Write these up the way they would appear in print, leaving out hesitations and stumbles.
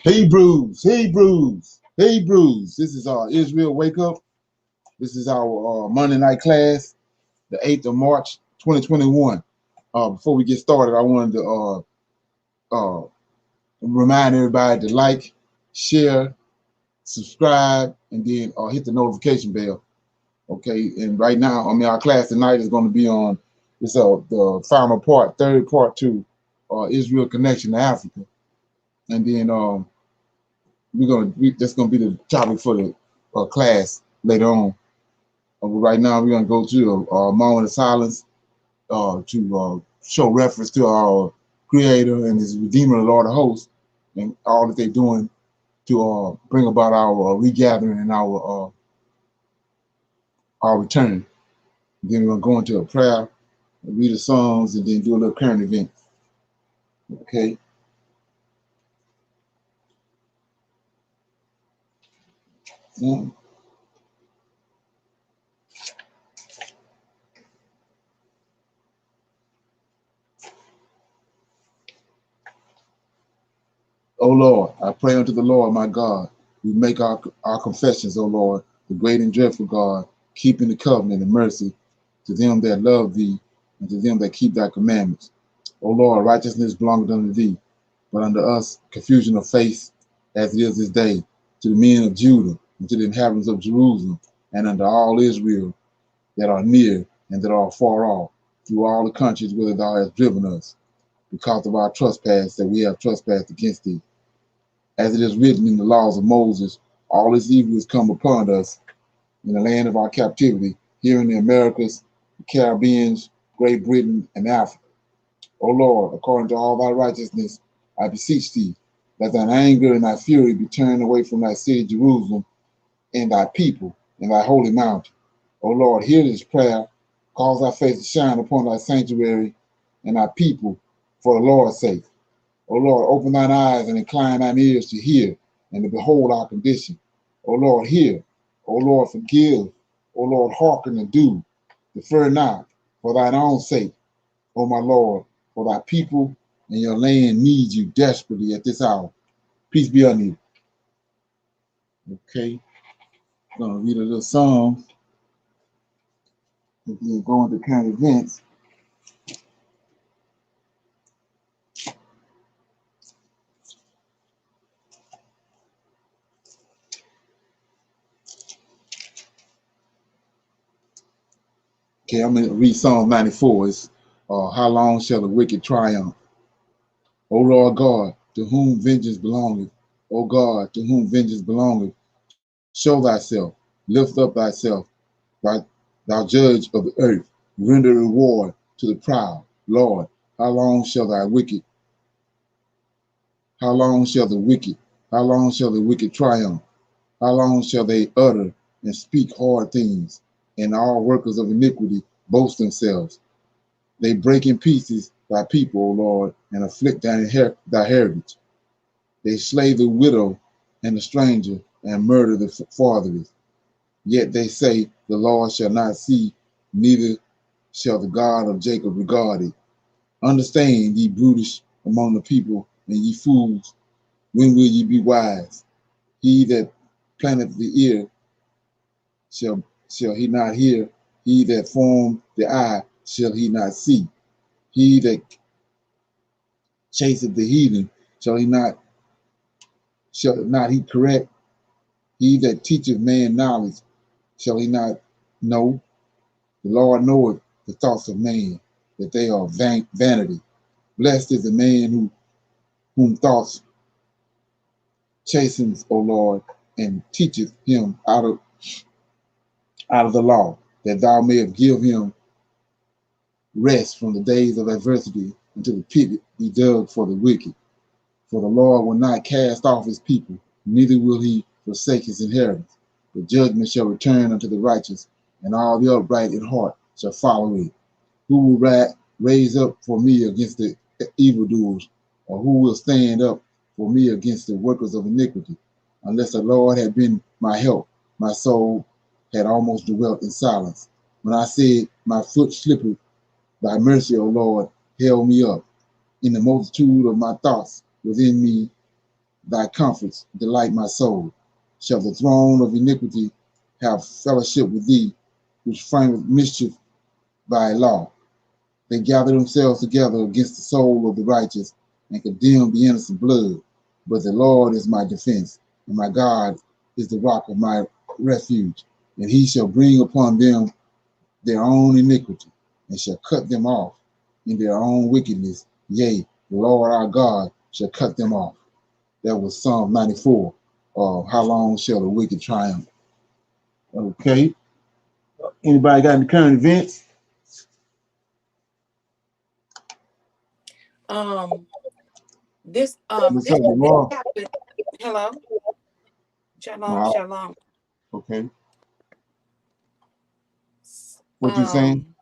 Hebrews, Hebrews, Hebrews. This is our Israel Wake Up. This is our Monday night class, the 8th of March, 2021. Before we get started, I wanted to remind everybody to like, share, subscribe, and then hit the notification bell. Okay, and right now, our class tonight is going to be on the final part, third part to Israel Connection to Africa, and then that's gonna be the topic for the class later on. But right now, we're gonna go to a moment of silence to show reference to our Creator and His Redeemer, the Lord of Hosts, and all that they're doing to bring about our regathering and our return. Then we're gonna go into a prayer, read the Psalms, and then do a little current event. Okay. Yeah. O Lord, I pray unto the Lord my God. We make our confessions, O Lord, the great and dreadful God, keeping the covenant and mercy to them that love thee and to them that keep thy commandments. O Lord, righteousness belongeth unto thee, but unto us confusion of face, as it is this day, to the men of Judah and to the inhabitants of Jerusalem, and unto all Israel that are near and that are far off, through all the countries whither thou hast driven us, because of our trespass that we have trespassed against thee. As it is written in the laws of Moses, all this evil is come upon us in the land of our captivity, here in the Americas, the Caribbean, Great Britain, and Africa. O Lord, according to all thy righteousness, I beseech thee, that thine anger and thy fury be turned away from thy city Jerusalem and thy people and thy holy mountain. O Lord, hear this prayer, cause thy face to shine upon thy sanctuary and thy people for the Lord's sake. O Lord, open thine eyes and incline thine ears to hear and to behold our condition. O Lord, hear. O Lord, forgive. O Lord, hearken and do. Defer not for thine own sake, O my Lord, for thy people and your land need you desperately at this hour. Peace be unto you. Okay, I'm going to read a little song. We're going to current events. Okay, I'm going to read Psalm 94. It's how long shall the wicked triumph? O Lord God, to whom vengeance belongeth, O God, to whom vengeance belongeth, show thyself, lift up thyself, thou judge of the earth, render reward to the proud. Lord, how long shall the wicked triumph? How long shall they utter and speak hard things, and all workers of iniquity boast themselves? They break in pieces thy people, O Lord, and afflict thy heritage. They slay the widow and the stranger, and murder the fatherless. Yet they say, the Lord shall not see, neither shall the God of Jacob regard it. Understand, ye brutish among the people, and ye fools, when will ye be wise? He that planteth the ear, shall he not hear? He that formed the eye, shall he not see? He that chaseth the heathen, shall not he correct? He that teacheth man knowledge, shall he not know? The Lord knoweth the thoughts of man, that they are vanity. Blessed is the man whom thoughts chastens, O Lord, and teacheth him out of the law, that thou mayest give him rest from the days of adversity, until the pit be dug for the wicked. For the Lord will not cast off his people, neither will he forsake his inheritance. The judgment shall return unto the righteous, and all the upright in heart shall follow it. Who will raise up for me against the evildoers, or who will stand up for me against the workers of iniquity? Unless the Lord had been my help, my soul had almost dwelt in silence. When I said, my foot slipped, thy mercy, O Lord, held me up. In the multitude of my thoughts within me, thy comforts delight my soul. Shall the throne of iniquity have fellowship with thee, which frameth mischief by law? They gather themselves together against the soul of the righteous and condemn the innocent blood. But the Lord is my defense, and my God is the rock of my refuge. And he shall bring upon them their own iniquity, and shall cut them off in their own wickedness. Yea, the Lord our God shall cut them off. That was Psalm 94. How long shall the wicked triumph? Okay. Anybody got any current events? This chapter, hello, shalom, Wow. shalom. Okay. What you saying?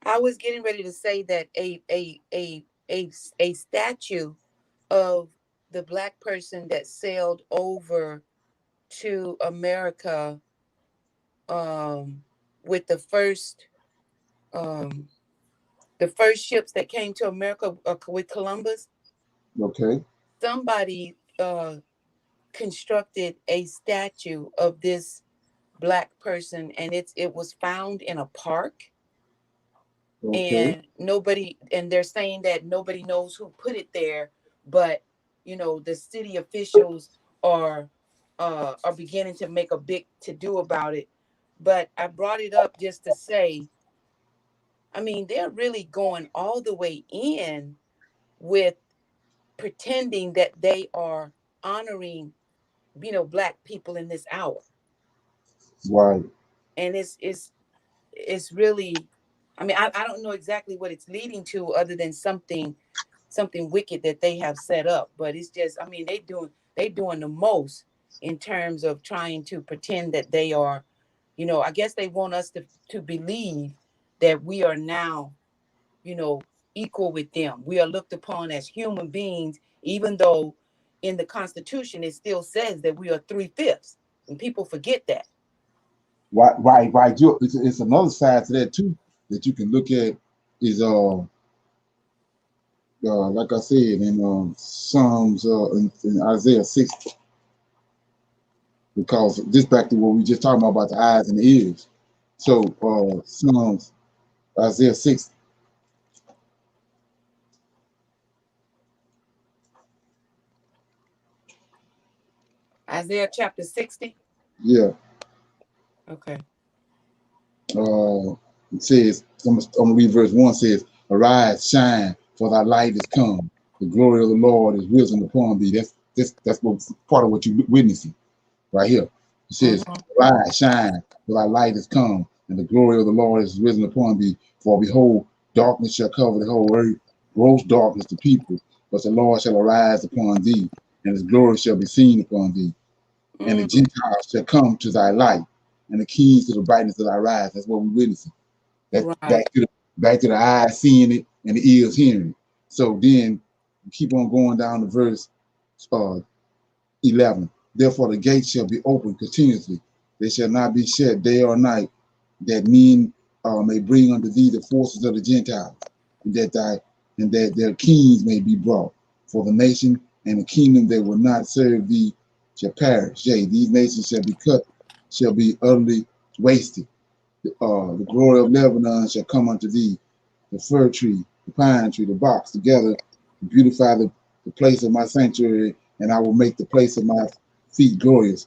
I was getting ready to say that a statue of the black person that sailed over to America with um the first ships that came to America with Columbus. Okay. Somebody constructed a statue of this black person, and it was found in a park. Okay. And they're saying that nobody knows who put it there, but the city officials are beginning to make a big to do about it. But I brought it up just to say, I mean, they're really going all the way in with pretending that they are honoring black people in this hour. Right. And it's really, I mean, I don't know exactly what it's leading to, other than something wicked that they have set up. But it's just, I mean, they doing the most in terms of trying to pretend that they are, I guess they want us to believe that we are now, you know equal with them. We are looked upon as human beings, even though in the Constitution it still says that we are 3/5, and people forget that. Right. Right. Right. It's another side to that too that you can look at is like I said in Psalms in Isaiah 6, because this back to what we just talking about the eyes and the ears. So Psalms Isaiah 6. Isaiah chapter 60. Yeah. Okay. It says, I'm gonna read verse 1 says, arise, shine, for thy light is come. The glory of the Lord is risen upon thee. That's what part of what you're witnessing right here. It says, Mm-hmm. arise, shine, for thy light is come, and the glory of the Lord is risen upon thee. For behold, darkness shall cover the whole earth, gross darkness the people, but the Lord shall arise upon thee, and his glory shall be seen upon thee. And the Mm, Gentiles shall come to thy light, and the kings to the brightness of thy rise. That's what we're witnessing. That's right. back to the eyes seeing it and the ears hearing it. So then keep on going down to verse uh, 11. Therefore the gates shall be open continuously; they shall not be shut day or night, that men may bring unto thee the forces of the Gentiles, and that their kings may be brought. For the nation and the kingdom that will not serve thee shall perish. Yea, these nations shall be cut, shall be utterly wasted. The glory of Lebanon shall come unto thee, the fir tree, the pine tree, the box together, to beautify the place of my sanctuary, and I will make the place of my feet glorious.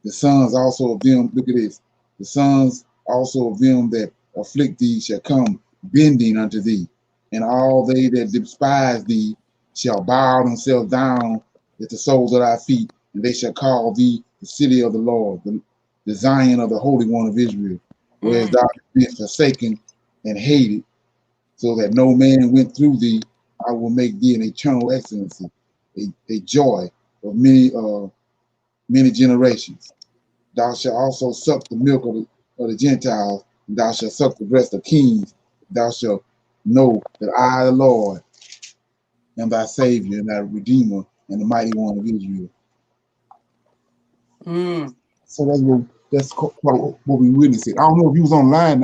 The sons also of them, look at this, the sons also of them that afflict thee shall come bending unto thee, and all they that despise thee shall bow themselves down at the soles of thy feet, and they shall call thee the city of the Lord, the Zion of the Holy One of Israel, whereas Mm, thou hast been forsaken and hated, so that no man went through thee. I will make thee an eternal excellency, a joy of many generations. Thou shalt also suck the milk of the Gentiles, and thou shalt suck the breast of kings. Thou shalt know that I, the Lord, am thy Savior and thy Redeemer and the mighty one of Israel. mm. So what we witnessed. I don't know if you was online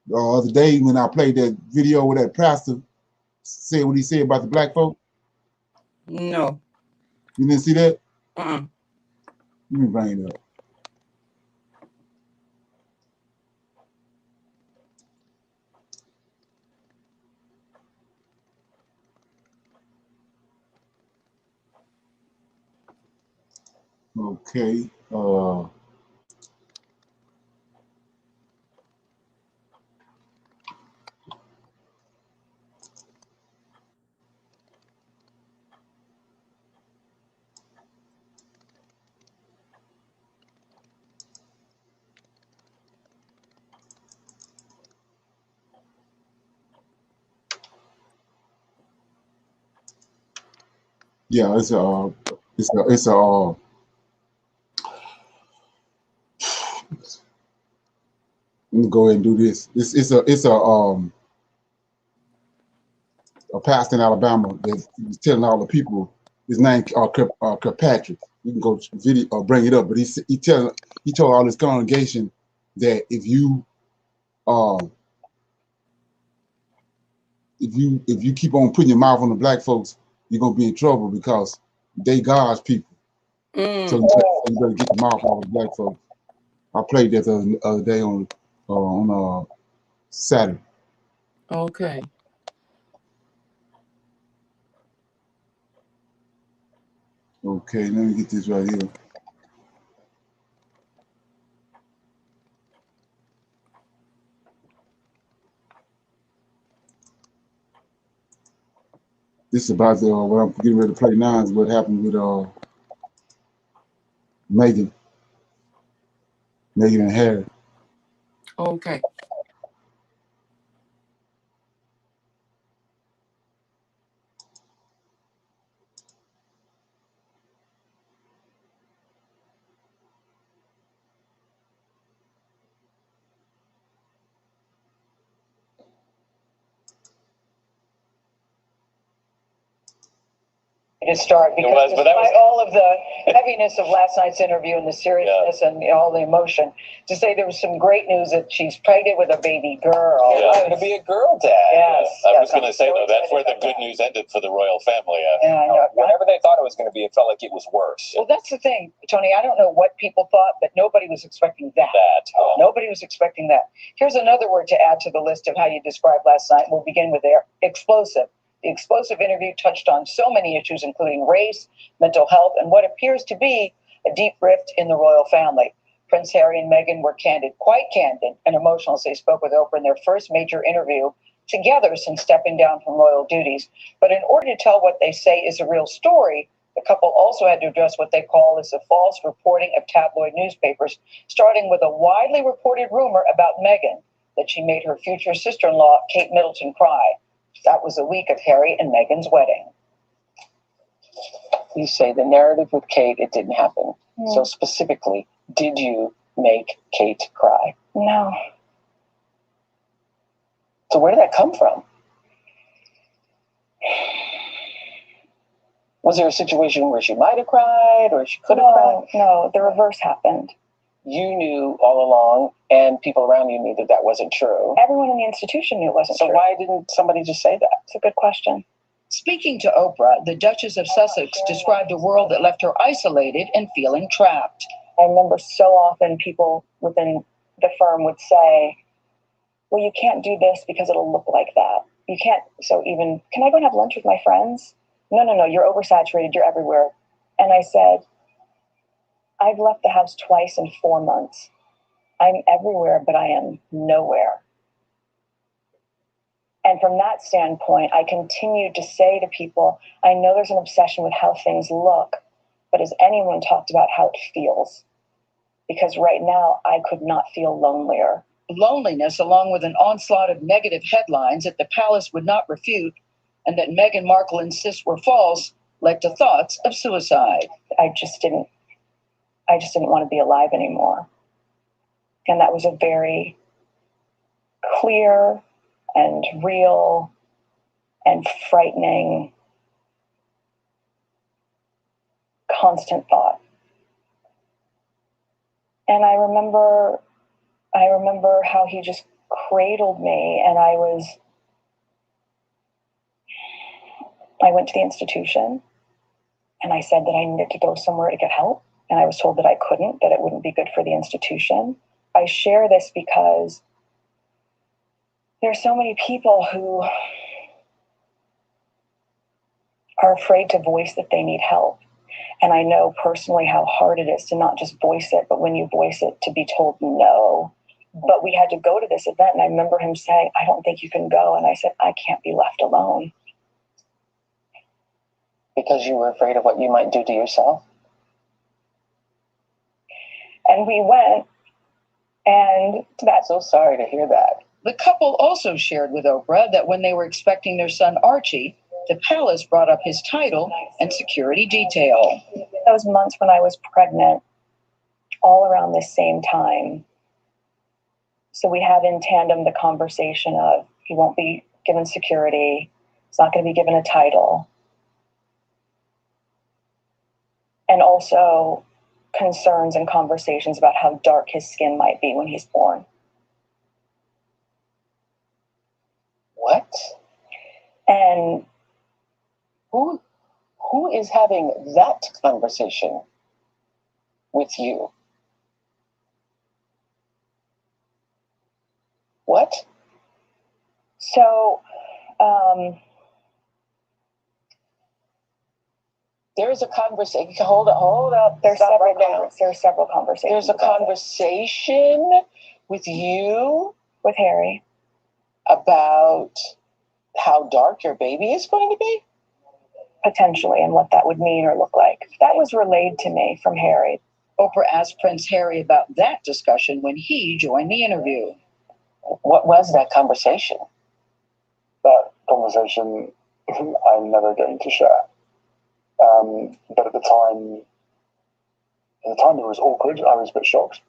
the other day when I played that video with that pastor said what he said about the black folk. No. You didn't see that? Uh-uh. Let me bring it up. Okay. Yeah, it's a let me go ahead and do this. It's a pastor in Alabama that's telling all the people. His name Kirkpatrick. You can go video or bring it up, but he told all his congregation that if you keep on putting your mouth on the black folks, you're gonna be in trouble because they God's people. So you better get your mouth off the black folks. I played that the other day on Saturday. Okay. Okay, let me get this right here. This is about what I'm getting ready to play now is what happened with Megan and Harry. Okay. To start because despite all of the heaviness of last night's interview and the seriousness and all the emotion, to say there was some great news that she's pregnant with a baby girl. Yeah, to be a girl dad. Yes. I was going to say, though, that's where the good news ended for the royal family. Yeah, I know. Whenever they thought it was going to be, it felt like it was worse. Well, that's the thing, Tony. I don't know what people thought, but nobody was expecting that. Nobody was expecting that. Here's another word to add to the list of how you described last night. We'll begin with there. Explosive. The explosive interview touched on so many issues, including race, mental health, and what appears to be a deep rift in the royal family. Prince Harry and Meghan were candid, quite candid and emotional as they spoke with Oprah in their first major interview together since stepping down from royal duties. But in order to tell what they say is a real story, the couple also had to address what they call as the false reporting of tabloid newspapers, starting with a widely reported rumor about Meghan, that she made her future sister-in-law, Kate Middleton, cry. That was the week of Harry and Meghan's wedding. You say the narrative with Kate, it didn't happen. So specifically, did you make Kate cry? No. So where did that come from? Was there a situation where she might have cried or she could have cried? No, the reverse happened. You knew all along, and people around you knew that that wasn't true. Everyone in the institution knew it wasn't true. So why didn't somebody just say that? It's a good question. Speaking to Oprah, the Duchess of Sussex described a world that left her isolated and feeling trapped. I remember so often people within the firm would say, well, you can't do this because it'll look like that. You can't. So even, can I go and have lunch with my friends? No, you're oversaturated. You're everywhere. And I said, I've left the house twice in 4 months. I'm everywhere, but I am nowhere. And from that standpoint, I continued to say to people, I know there's an obsession with how things look, but has anyone talked about how it feels? Because right now, I could not feel lonelier. Loneliness, along with an onslaught of negative headlines that the palace would not refute and that Meghan Markle insists were false, led to thoughts of suicide. I just didn't want to be alive anymore. And that was a very clear and real and frightening, constant thought. And I remember how he just cradled me, and I went to the institution. and I said that I needed to go somewhere to get help, and I was told that I couldn't, that it wouldn't be good for the institution. I share this because there's so many people who are afraid to voice that they need help. And I know personally how hard it is to not just voice it, but when you voice it, to be told no. But we had to go to this event, and I remember him saying, I don't think you can go. And I said, I can't be left alone. Because you were afraid of what you might do to yourself? And we went, and I'm so sorry to hear that. The couple also shared with Oprah that when they were expecting their son Archie, the palace brought up his title and security detail. Those months when I was pregnant, all around the same time. So we had in tandem the conversation of he won't be given security, he's not going to be given a title. And also concerns and conversations about how dark his skin might be when he's born. What? And who is having that conversation with you? What? So, there's a conversation. Hold up. There are several conversations. There's a conversation with you, with Harry, about how dark your baby is going to be? Potentially, and what that would mean or look like. That was relayed to me from Harry. Oprah asked Prince Harry about that discussion when he joined the interview. What was that conversation? That conversation I'm never going to share. But at the time it was awkward. I was a bit shocked.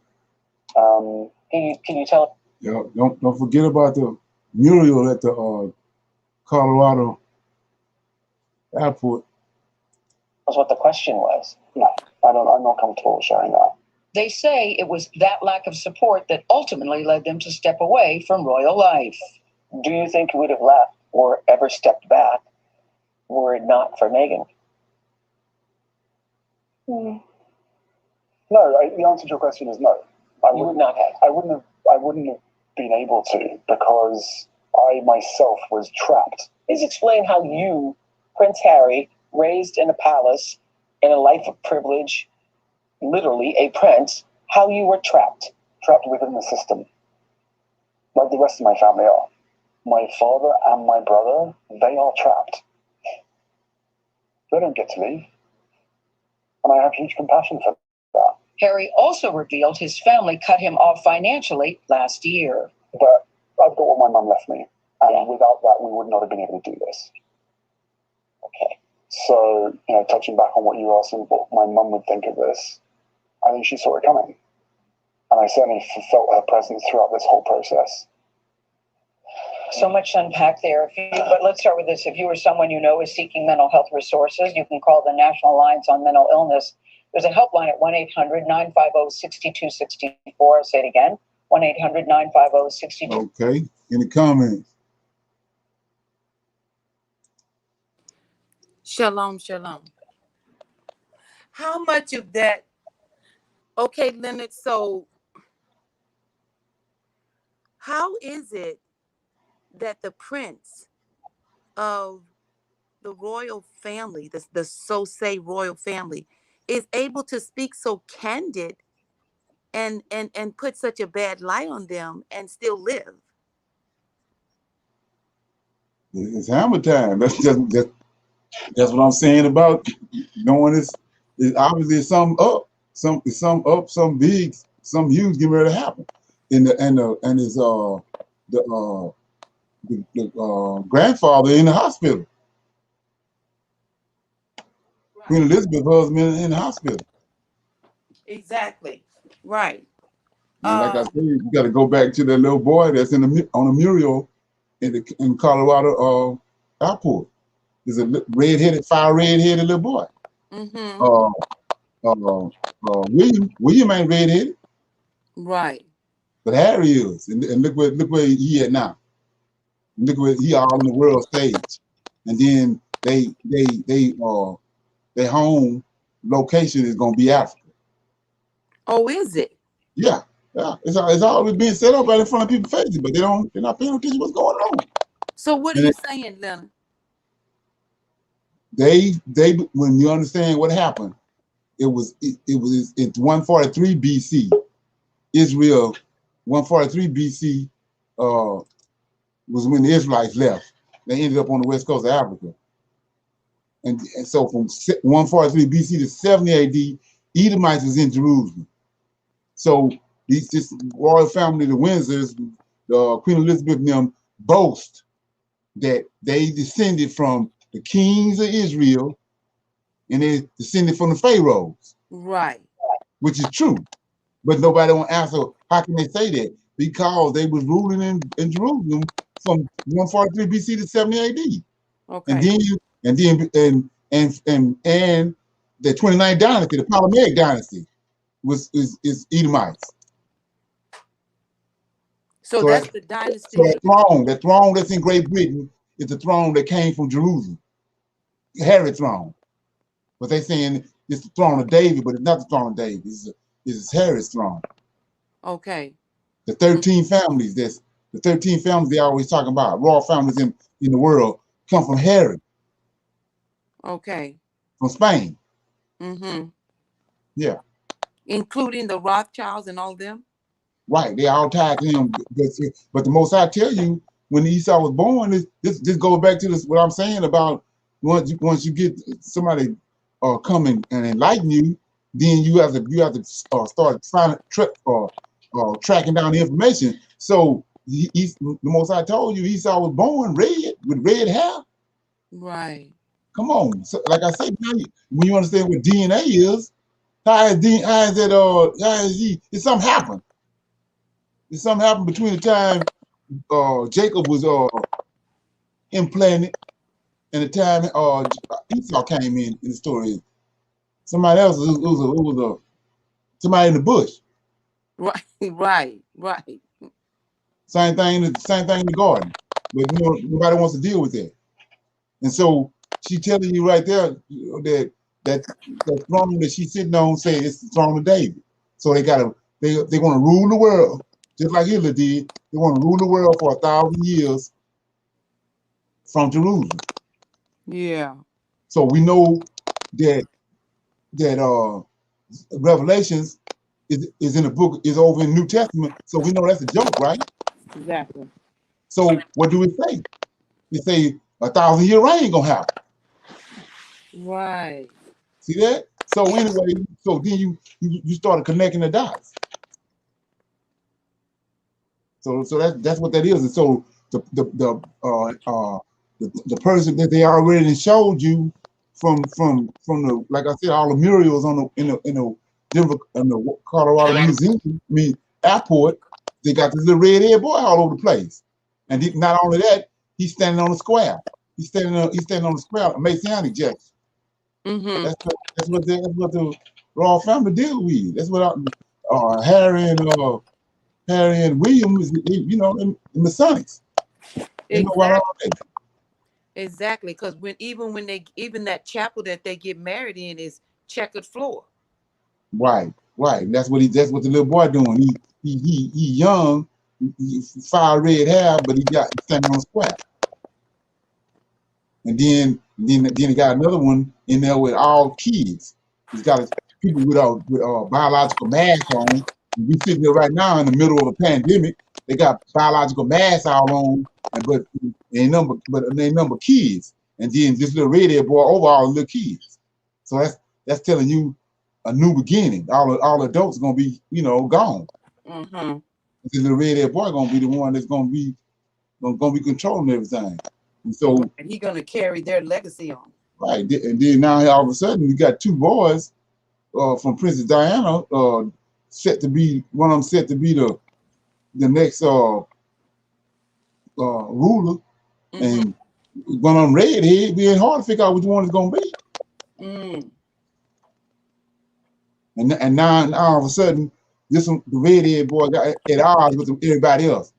Can you tell? Yeah, don't forget about the mural at the Colorado airport. That's what the question was. No, I'm not comfortable sharing that. They say it was that lack of support that ultimately led them to step away from royal life. Do you think you would have left or ever stepped back were it not for Meghan? No, the answer to your question is no. You would not have. I wouldn't have been able to, because I myself was trapped. Please explain how you, Prince Harry, raised in a palace, in a life of privilege, literally a prince, how you were trapped. Trapped within the system, like the rest of my family are. My father and my brother, they are trapped. They don't get to leave. And I have huge compassion for that. Harry also revealed his family cut him off financially last year. But I've got what my mum left me. And without that, we would not have been able to do this. Okay. So, touching back on what you asked and what my mum would think of this, I think she saw it coming. And I certainly felt her presence throughout this whole process. So much to unpack there. But let's start with this. If you or someone you know is seeking mental health resources, you can call the National Alliance on Mental Illness. There's a helpline at 1-800-950-6264. I'll say it again, 1-800-950-6264. Okay, any comments? Shalom, shalom. How much of that? Okay, Leonard, so how is it that the prince of the royal family, the so-say royal family, is able to speak so candid and put such a bad light on them and still live? It's hammer time. That's what I'm saying about knowing it's obviously some up, some big, some huge getting ready to happen. And his grandfather in the hospital. Right. Queen Elizabeth's husband in the hospital. Exactly. Right. And like I said, you got to go back to that little boy that's on a mural in Colorado airport. There's a red-headed little boy. Mm-hmm. William ain't red-headed. Right. But Harry is, and look where he at now. Look where he all on the world stage, and then they their home location is going to be Africa. Oh, is it? Yeah, yeah. It's always being set up right in front of people's faces, but they're not paying attention to what's going on. So what are And you saying, Leonard? they when you understand what happened, it was in 143 BC. Israel, 143 BC was when the Israelites left. They ended up on the west coast of Africa. And so from 143 BC to 70 AD, Edomites was in Jerusalem. So this royal family, the Windsors, Queen Elizabeth and them, boast that they descended from the kings of Israel and they descended from the pharaohs. Right. Which is true. But nobody won't answer how can they say that? Because they was ruling in Jerusalem from 143 BC to 70 AD. Okay. And the 29th dynasty, the Ptolemaic dynasty, is Edomites. So that's the dynasty. So that throne that's in Great Britain is the throne that came from Jerusalem. Herod's throne. But they saying it's the throne of David, but it's not the throne of David. It's Herod's throne. Okay. The 13 families, the 13 families they always talking about, royal families in the world, come from Herod. Okay. From Spain. Mm-hmm. Yeah. Including the Rothschilds and all them? Right. They all tied to him. But the most I tell you, when Esau was born, this goes back to this what I'm saying about once you get somebody come and enlighten you, then you have to start tracking down the information. So the most I told you, Esau was born red with red hair. Right. Come on. So, like I said, when you understand what DNA is, how is he? Did something happen? Did something happen between the time Jacob was implanted and the time Esau came in the story? Somebody else it was somebody in the bush. Right. Same thing in the garden. But nobody wants to deal with that. And so she telling you right there that throne that she's sitting on say it's the throne of David. So they want to rule the world just like Hitler did. They want to rule the world for 1,000 years from Jerusalem. Yeah. So we know that Revelations is in the book, is over in New Testament. So we know that's a joke, right? Exactly. So what do we say? We say 1,000-year reign gonna happen. Right. See that? So anyway, so then you started connecting the dots. So that's what that is. And so the person that they already showed you from the, like I said, all the murals in the Denver, in the Colorado Museum, airport, they got this little red-haired boy all over the place. And not only that, he's standing on the square. He's standing on the square, a Messianic gesture. Mm-hmm. That's what the royal family deal with. That's what Harry and William is, in Masonics. Exactly, because even that chapel that they get married in is checkered floor. Right. That's what the little boy doing. He young, fire red hair, but he standing on the square. And then he got another one in there with all kids. He's got people with biological masks on. We sitting there right now in the middle of a pandemic. They got biological masks all on, but they number kids. And then this little red-haired boy over all the little kids. So that's telling you a new beginning. All adults are gonna be, gone. Mm-hmm. This little red-haired boy gonna be the one that's gonna be controlling everything. And so he's gonna carry their legacy on. Right. And then now all of a sudden we got two boys from Princess Diana set to be the next ruler. Mm-hmm. And one on redhead, being hard to figure out which one it's gonna be. Mm. And now all of a sudden, the redhead boy got at odds with everybody else,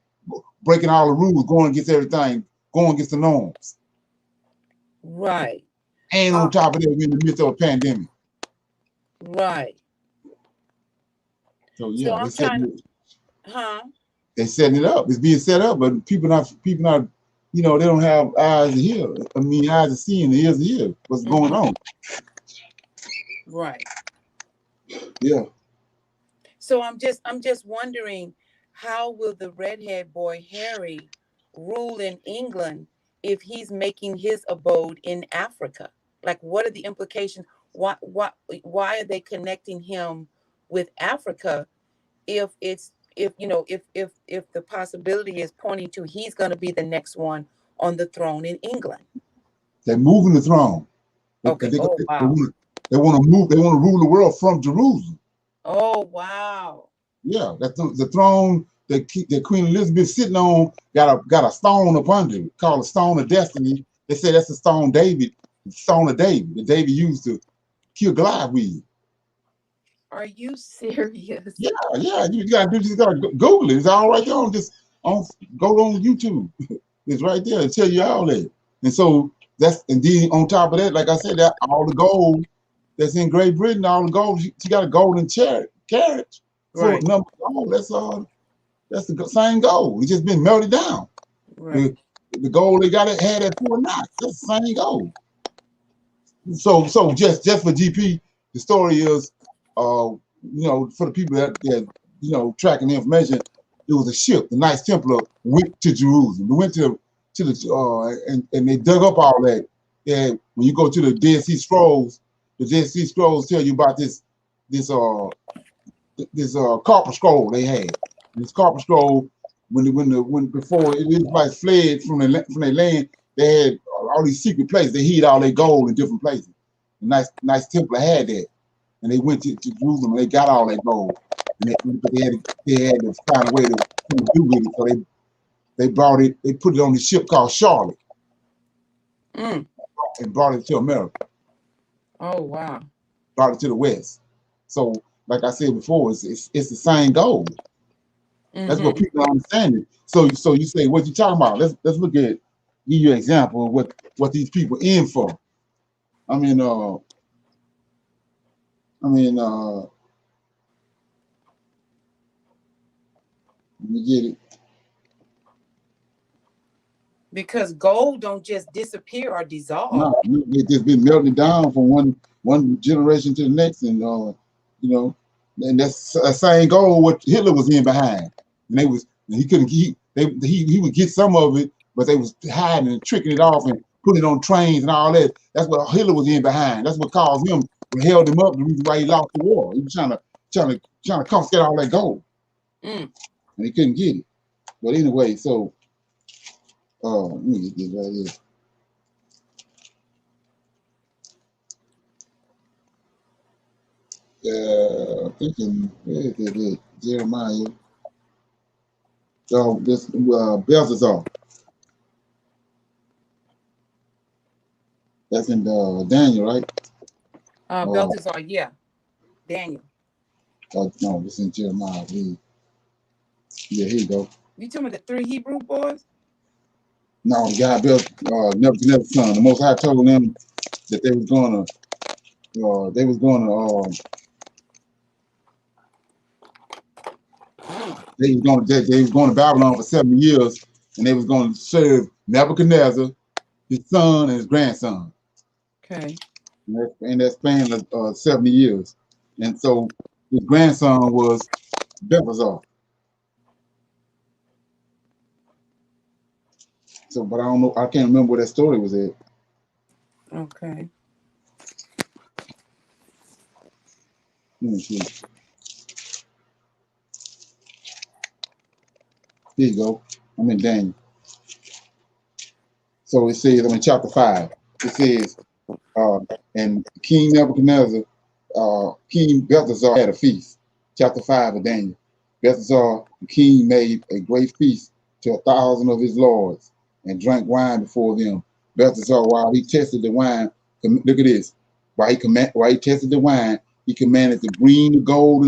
breaking all the rules, going against everything, going against the norms. Right. And on top of that, we're in the midst of a pandemic. Right. So yeah, I'm trying to, they're setting it up. It's being set up, but people not, you know, they don't have eyes to hear. I mean, eyes to see and ears to hear what's going on. Right. Yeah. So I'm just wondering, how will the redhead boy Harry rule in England if he's making his abode in Africa? Like, what are the implications? Why are they connecting him with Africa if the possibility is pointing to he's going to be the next one on the throne in England? They're moving the throne. Okay. They Wow. They want to move. They want to rule the world from Jerusalem. Oh, wow. Yeah, that's the throne that Queen Elizabeth sitting on. Got a stone up under it called a stone of destiny. They say that's the stone David, the stone of David that David used to kill Goliath with. Are you serious? Yeah. You gotta Google it. It's all right there. Go on YouTube. It's right there. It'll tell you all that. And so and then on top of that, like I said, that all the gold that's in Great Britain, all the gold, she got a golden carriage full of number of gold. That's the same gold. It's just been melted down. Right. The gold they had at Fort Knox, that's the same gold. So just for GP, the story is, you know, for the people that you know tracking the information, it was a ship. The Knights Templar went to Jerusalem. They went to the and they dug up all that. And when you go to the Dead Sea Scrolls, the Dead Sea Scrolls tell you about this copper scroll they had. This copper scroll, when before Israelites fled from their land, they had all these secret places. They hid all their gold in different places. The Knights Templar had that, and they went to Jerusalem and they got all that gold. And they had to find a way to do with it. So they brought it. They put it on the ship called Charlotte, and brought it to America. Oh, wow. Brought it to the West. So, like I said before, it's the same gold. That's what people don't understand it. So you say, what you talking about? Let's look at, give you an example of what these people in for. I mean, let me get it. Because gold don't just disappear or dissolve. No, it's just been melted down from one generation to the next, and you know, and that's the same gold what Hitler was in behind, and he couldn't he would get some of it, but they was hiding and tricking it off and putting it on trains and all that. That's what Hitler was in behind. That's what caused him, what held him up. The reason why he lost the war. He was trying to confiscate all that gold, and he couldn't get it. But anyway, so let me get this right here. Thinking, where is it? Jeremiah. So this Belshazzar. That's in Daniel, right? Belshazzar, yeah. Daniel. No, this is in Jeremiah. Yeah, here you go. You talking about the 3 Hebrew boys? No, the guy Nebuchadnezzar's son. The Most High told them that they was going to Babylon for 70 years, and they was going to serve Nebuchadnezzar, his son, and his grandson. Okay. And that span of 70 years. And so his grandson was Belshazzar. So, but I don't know, I can't remember where that story was at. Okay. Let me see. Here you go. I'm in Daniel. So it says, I'm in chapter 5. It says, and King Nebuchadnezzar, King Belshazzar had a feast. Chapter 5 of Daniel. Belshazzar, the king, made a great feast to 1,000 of his lords and drank wine before them. Belshazzar, while he tested the wine, look at this. While he tested the wine, he commanded to bring the gold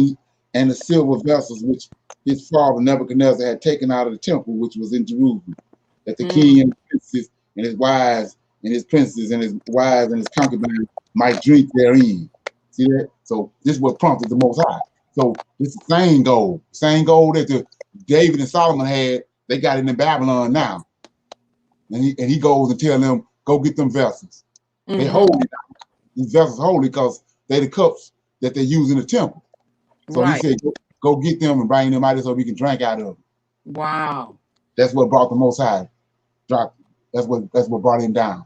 and the silver vessels which his father Nebuchadnezzar had taken out of the temple, which was in Jerusalem, that the king and the princes and his wives and his princes and his wives and his concubines might drink therein. See that? So this is what prompted the Most High. So it's the same gold that the David and Solomon had. They got it in Babylon now, and he goes and tell them, go get them vessels. They holy now. These vessels holy because they the cups that they use in the temple. So he said, go get them and bring them out so we can drink out of them. Wow. That's what brought the Most High. That's what brought him down.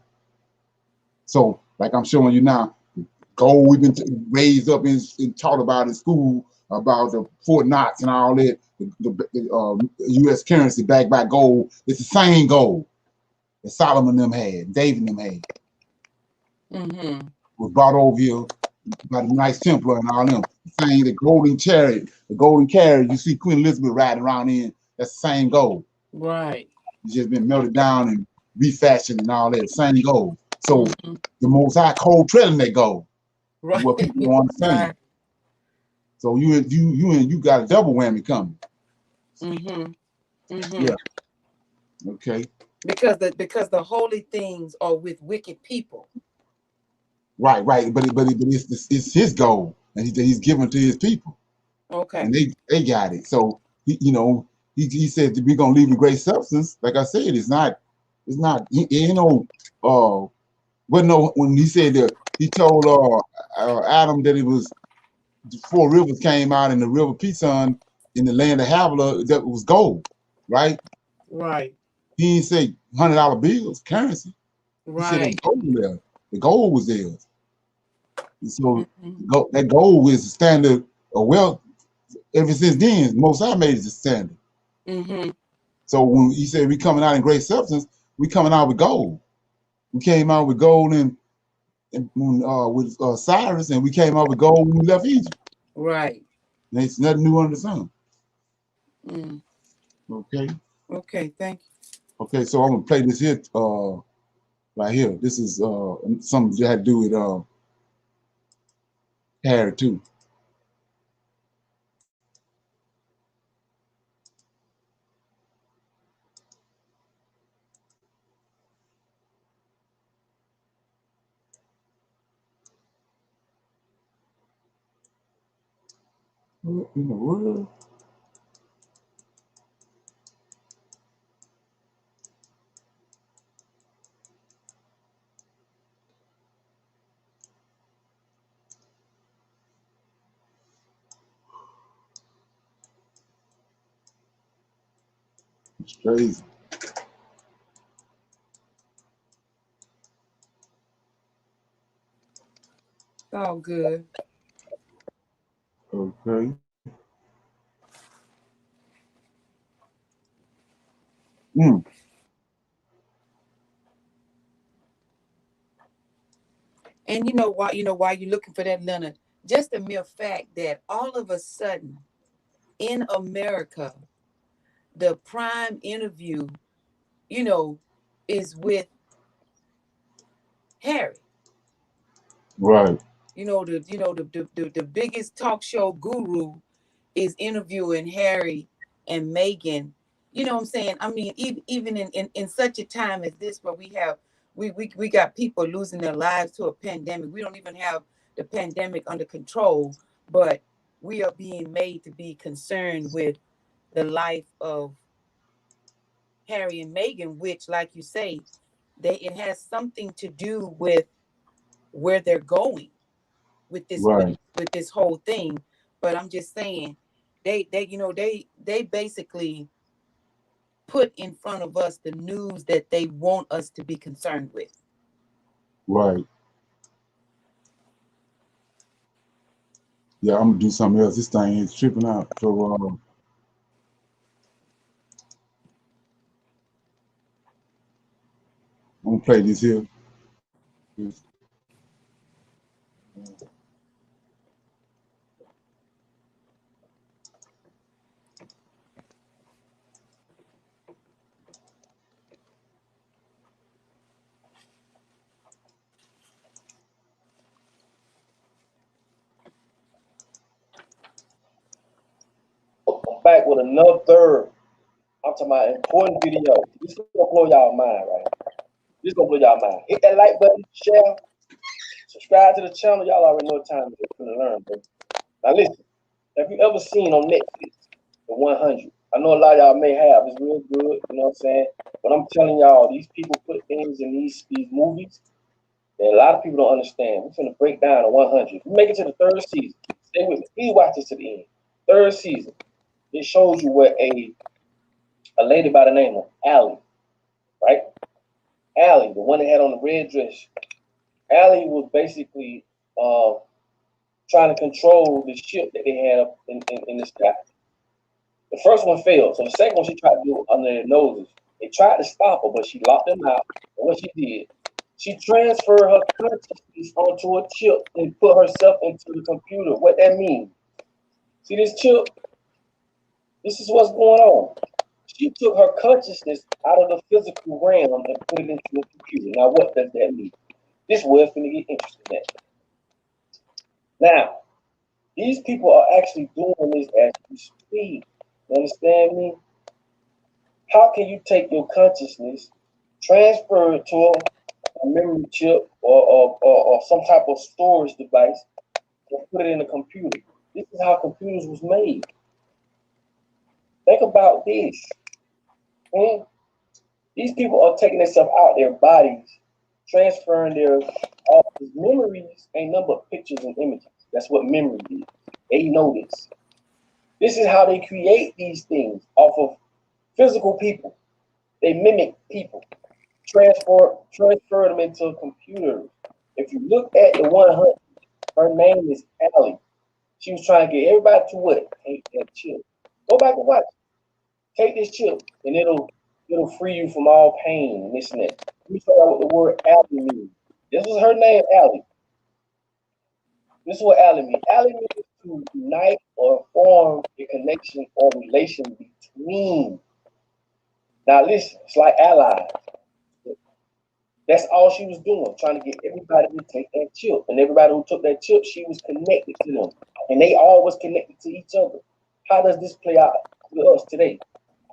So, like I'm showing you now, gold we've been raised up and taught about in school about the Fort Knox and all that. The U.S. currency backed by gold. It's the same gold that Solomon them had, David them had. Was brought over here by the Knights Templar and all them. Saying the golden carriage you see Queen Elizabeth riding around in, that's the same gold. Right. It's just been melted down and refashioned and all that, same gold. So the Most High cold treading that gold. Right. What people don't understand. Right. So you got a double whammy coming. Yeah. Okay. Because the holy things are with wicked people. Right. But it's his gold, and he's given to his people. Okay. And they got it. So he said we're gonna leave a great substance. Like I said, it's not. When he said that he told Adam that it was 4 rivers came out in the river Pison in the land of Havilah that was gold, right? Right. He didn't say $100 bills, currency. Right. He said gold there. The gold was theirs. And so that gold is the standard of wealth. Ever since then, Most High made it the standard. So when he said we coming out in great substance, we coming out with gold. We came out with gold with Cyrus, and we came out with gold when we left Egypt. Right. And it's nothing new under the sun. Okay. Okay, thank you. Okay, so I'm gonna play this here right here. This is something that had to do with Harry too. What in the world? It's crazy. It's all good. Okay. And you know why you're looking for that, Leonard? Just the mere fact that all of a sudden in America, the prime interview, is with Harry. Right. The biggest talk show guru is interviewing Harry and Meghan. You know what I'm saying? I mean, even in such a time as this, where we got people losing their lives to a pandemic. We don't even have the pandemic under control, but we are being made to be concerned with the life of Harry and Meghan, which, like you say, it has something to do with where they're going with this right. with this whole thing. But I'm just saying, they basically put in front of us the news that they want us to be concerned with. Right. Yeah, I'm gonna do something else. This thing is tripping out. So I'm gonna play this here. Back with another I'm talking about important video. This is gonna blow y'all mind, right? This gonna blow y'all mind. Hit that like button, share, subscribe to the channel. Y'all already know what time it is to learn, bro. Now listen, have you ever seen on Netflix the 100? I know a lot of y'all may have. It's real good, you know what I'm saying? But I'm telling y'all, these people put things in these movies that a lot of people don't understand. We're gonna break down the 100. If you make it to the third season, stay with me. Please watch this to the end. Third season, it shows you where a lady by the name of Allie, right? Allie, the one that had on the red dress. Allie was basically trying to control the ship that they had up in the sky. The first one failed, so the second one she tried to do it under their noses. They tried to stop her, but she locked them out. And what she did, she transferred her consciousness onto a chip and put herself into the computer. What that means? See this chip? This is what's going on. She took her consciousness out of the physical realm and put it into the computer. Now, what does that mean? This was going to get interesting at. Now, these people are actually doing this as we speak. You understand me? How can you take your consciousness, transfer it to a memory chip or some type of storage device, and put it in a computer? This is how computers was made. Think about this. These people are taking themselves out their bodies, transferring their memories ain't nothing but pictures and images. That's what memory is. They know this. This is how they create these things off of physical people. They mimic people, transfer them into a computer. If you look at the 100, her name is Allie. She was trying to get everybody to what? Take that chip. Go back and watch. Take this chip, and it'll free you from all pain and this and that. Let me show you what the word Allie means. This was her name, Allie. This is what Allie means. Allie means to unite or form a connection or relation between. Now listen, it's like allies. That's all she was doing, trying to get everybody to take that chip. And everybody who took that chip, she was connected to them. And they all was connected to each other. How does this play out with us today?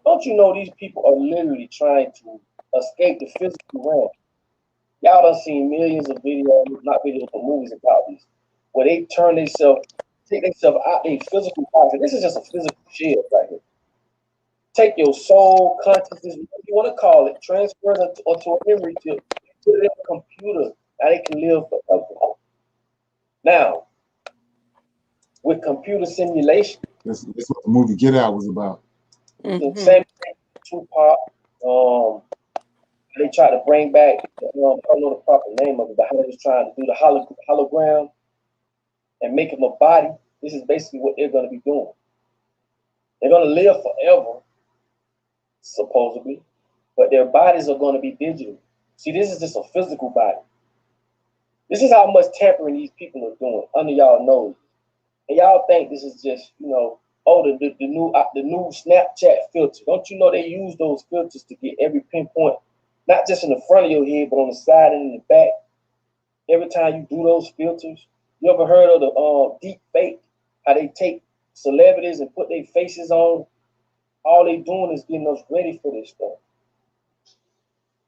Don't you know these people are literally trying to escape the physical realm? Y'all done seen millions of videos, not videos, but movies about this, where they take themselves out their physical body. This is just a physical shield right here. Take your soul, consciousness, whatever you want to call it, transfer it onto a memory chip, put it in a computer. Now they can live forever. Now, with computer simulation, That's what the movie Get Out was about. Mm-hmm. Same thing, Tupac. They tried to bring back, I don't know the proper name of it, but how they was trying to do the hologram and make him a body. This is basically what they're going to be doing. They're going to live forever, supposedly, but their bodies are going to be digital. See, this is just a physical body. This is how much tampering these people are doing under y'all nose. And y'all think this is just, the new Snapchat filter. Don't you know they use those filters to get every pinpoint, not just in the front of your head, but on the side and in the back? Every time you do those filters, you ever heard of the deep fake? How they take celebrities and put their faces on? All they doing is getting us ready for this stuff.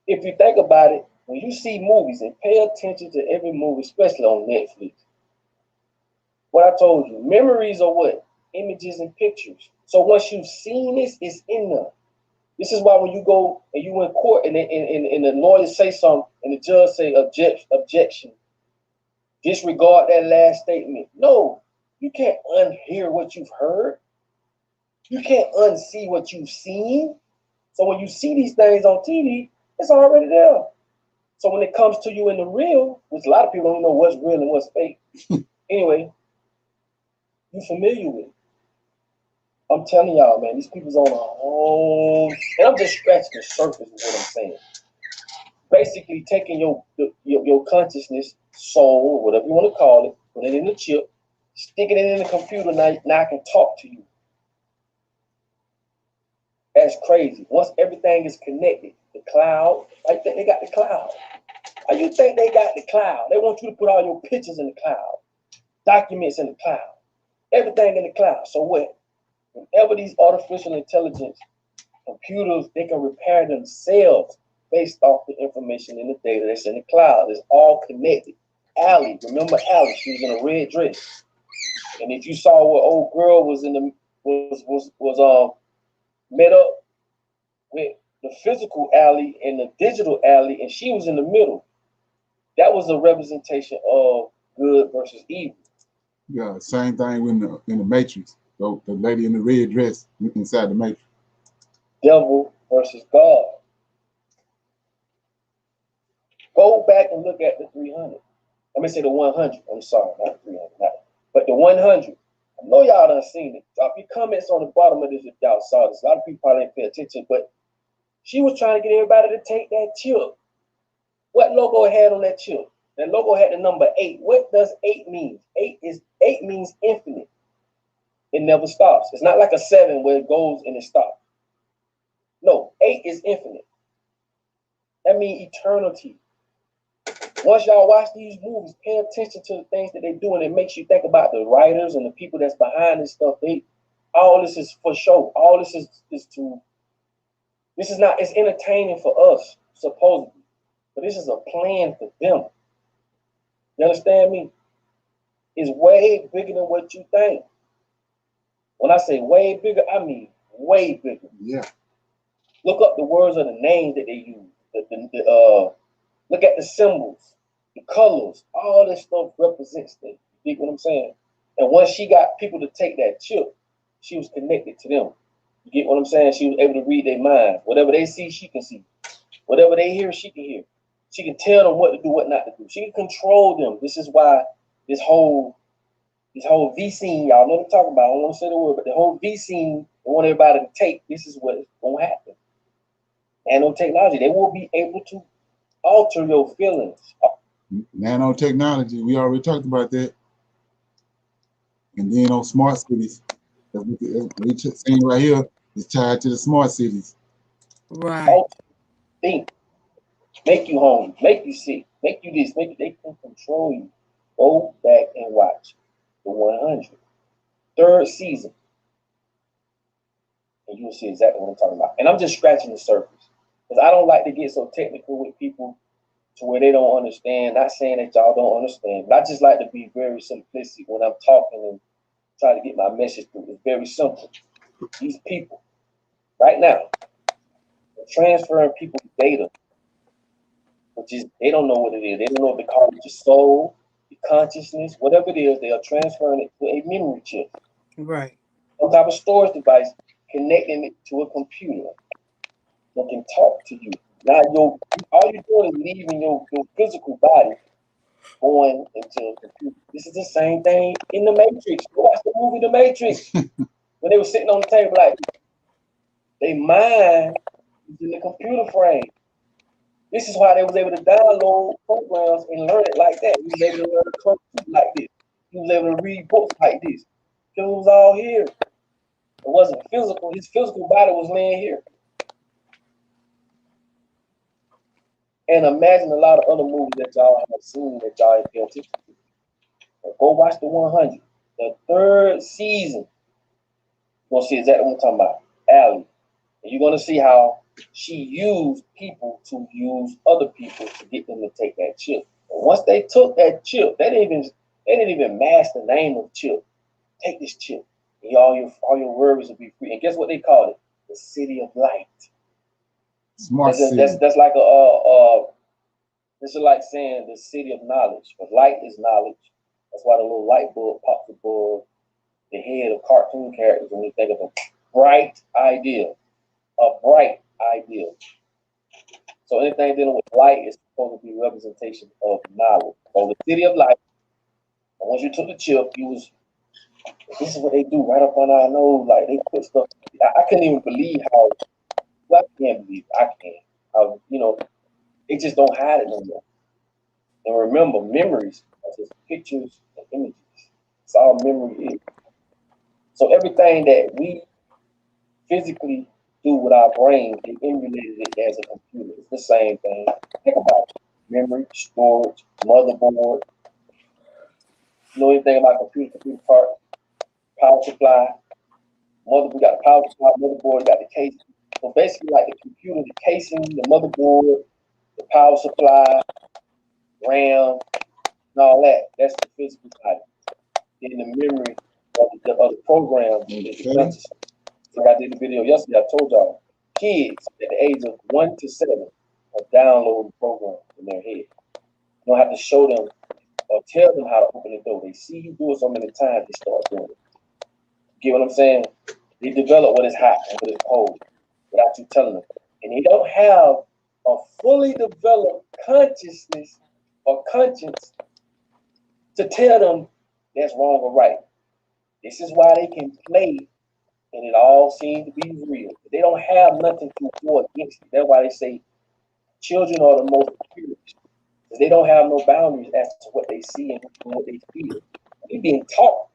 If you think about it, when you see movies, and pay attention to every movie, especially on Netflix, what I told you, memories are what? Images and pictures. So once you've seen this, it's in there. This is why when you go and you in court and the lawyer say something and the judge say objection, disregard that last statement. No, you can't unhear what you've heard. You can't unsee what you've seen. So when you see these things on TV, it's already there. So when it comes to you in the real, which a lot of people don't know what's real and what's fake. Anyway, you're familiar with it. I'm telling y'all, man, these people's on a whole, and I'm just scratching the surface of what I'm saying. Basically taking your consciousness, soul, whatever you want to call it, put it in the chip, sticking it in the computer, now I can talk to you. That's crazy. Once everything is connected, the cloud, I think they got the cloud. How you think they got the cloud? They want you to put all your pictures in the cloud, documents in the cloud, everything in the cloud. So what? Whenever these artificial intelligence computers, they can repair themselves. based off the information in the data that's in the cloud. It's all connected. Allie, remember Allie? She was in a red dress, and if you saw what old girl was in the was met up with the physical Allie and the digital Allie, and she was in the middle. That was a representation of good versus evil. Yeah, same thing in the Matrix. The lady in the red dress inside the Matrix. Devil versus God. Go back and look at the 300. Let me say the 100. I'm sorry, not 300. But the 100. I know y'all done seen it. Drop your comments on the bottom of this if y'all saw this. A lot of people probably didn't pay attention, but she was trying to get everybody to take that chip. What logo it had on that chip? That logo had the number 8. What does 8 mean? 8 means infinite. It never stops. It's not like a 7 where it goes and it stops. No, 8 is infinite. That means eternity. Once y'all watch these movies, pay attention to the things that they do, and it makes you think about the writers and the people that's behind this stuff. All this is for show. All this is not, it's entertaining for us, supposedly. But this is a plan for them. You understand me? It's way bigger than what you think. When I say way bigger, I mean way bigger. Yeah. Look up the words of the names that they use. Look at the symbols, the colors, all this stuff represents that. You get what I'm saying? And once she got people to take that chip, she was connected to them. You get what I'm saying? She was able to read their minds. Whatever they see, she can see. Whatever they hear, she can hear. She can tell them what to do, what not to do. She can control them. This is why this whole V scene, y'all know what I'm talking about. I don't want to say the word, but the whole V scene, they want everybody to take. This is what's gonna happen. Nanotechnology, they will be able to alter your feelings. Nanotechnology, we already talked about that. And then on smart cities, we saying right here, is tied to the smart cities. Right. Think, make you hungry, make you sick, make you this, make you, they can control you. Go back and watch the 100. Third season. And you'll see exactly what I'm talking about. And I'm just scratching the surface. Because I don't like to get so technical with people to where they don't understand. Not saying that y'all don't understand, but I just like to be very simplistic when I'm talking and try to get my message through. It's very simple. These people, right now, are transferring people's data, which is, they don't know what it is. They don't know if they call it your soul, your consciousness, whatever it is, they are transferring it to a memory chip. Right. Some type of storage device, connecting it to a computer that can talk to you. Now, all you're doing is leaving your physical body going into a computer. This is the same thing in the Matrix. You watch the movie The Matrix. When they were sitting on the table, like, their mind is in the computer frame. This is why they was able to download programs and learn it like that. He was able to learn kung fu like this. He was able to read books like this. Because it was all here. It wasn't physical. His physical body was laying here. And imagine a lot of other movies that y'all have seen that y'all ain't paying attention to. But go watch the 100. The third season. You're going to see exactly what I'm talking about. Allie. And you're going to see how she used people to use other people to get them to take that chip. And once they took that chip, they didn't even mask the name of the chip. Take this chip, and all your worries will be free. And guess what they call it? The city of light. Smart city. That's like this is like saying the city of knowledge. Because light is knowledge. That's why the little light bulb pops above the head of cartoon characters when you think of a bright idea. A bright idea. So anything dealing with light is supposed to be a representation of knowledge. So the city of light, and once you took the chip, this is what they do right up on our nose. Like, they put stuff. I couldn't even believe how, well, I can't believe it. I can't. How, they just don't hide it no more. And remember, memories are just pictures and images. It's all memory is. So everything that we physically do with our brain, they emulated it as a computer. It's the same thing. Think about it. Memory, storage, motherboard. You know anything about computer part, power supply. We got the power supply, motherboard, got the case. So basically, like the computer, the casing, the motherboard, the power supply, RAM, and all that. That's the physical body. Then the memory of the program is the consciousness. So I did a video yesterday. I told y'all, kids at the age of 1 to 7 are downloading programs in their head. You don't have to show them or tell them how to open the door. They see you do it so many times, they start doing it. You get what I'm saying? They develop what is hot and what is cold without you telling them. And they don't have a fully developed consciousness or conscience to tell them that's wrong or right. This is why they can play and it all seems to be real. They don't have nothing to war against it. That's why they say children are the most pure. They don't have no boundaries as to what they see and what they feel. They're being taught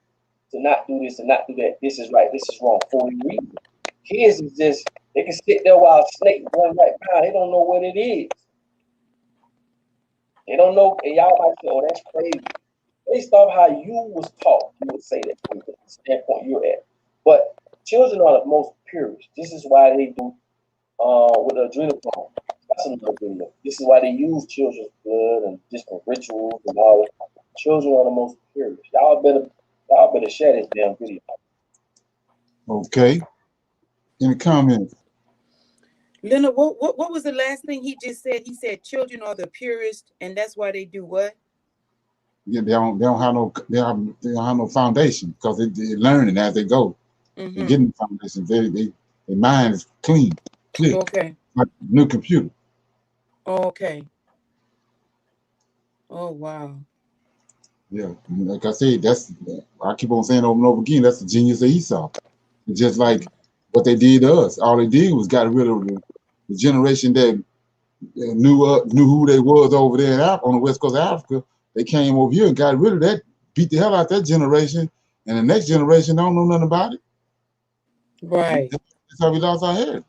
to not do this and not do that. This is right, this is wrong for a reason. Kids is just, they can sit there while a snake going right by. They don't know what it is. They don't know, and y'all might say, oh, that's crazy. Based off how you was taught, you would say that from the standpoint you're at. But children are the most purest. This is why they do with the adrenochrome. That's another video. This is why they use children's blood and different rituals and all that. Children are the most purest. Y'all better share this damn video. Okay. Any comments? Leonard, what was the last thing he just said? He said children are the purest, and that's why they do what? Yeah, they don't have no foundation because they're learning as they go. Mm-hmm. They're getting the foundation. Their mind is clean, clear. Okay. Like a new computer. Okay. Oh wow. Yeah, like I said, I keep on saying over and over again, that's the genius of Esau. It's just like what they did to us. All they did was got rid of the generation that knew who they was over there on the west coast of Africa. They came over here and got rid of that, beat the hell out of that generation, and the next generation don't know nothing about it. Right. That's how we lost our head.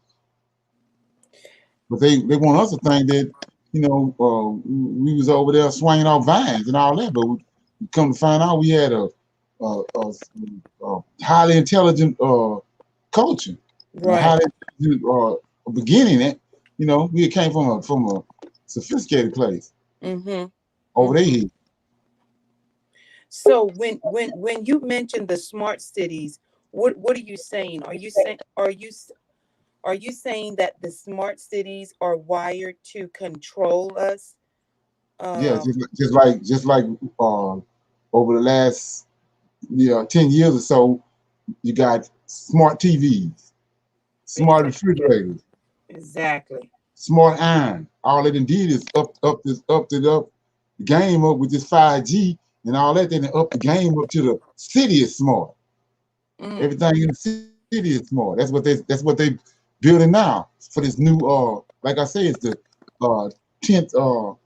But they want us to think that, we was over there swinging off vines and all that, but we come to find out we had a highly intelligent culture, right. A highly intelligent beginning. We came from a sophisticated place. Mm-hmm. Over there. So when you mention the smart cities, what are you saying? Are you saying that the smart cities are wired to control us? Yeah, just like over the last 10 years or so, you got smart TVs, smart refrigerators, exactly, smart iron. All they done did is up the game up with this 5G and all that. Then they up the game up to the city is smart. Everything in the city is smart. That's what they building now for this new like I say, it's the 10th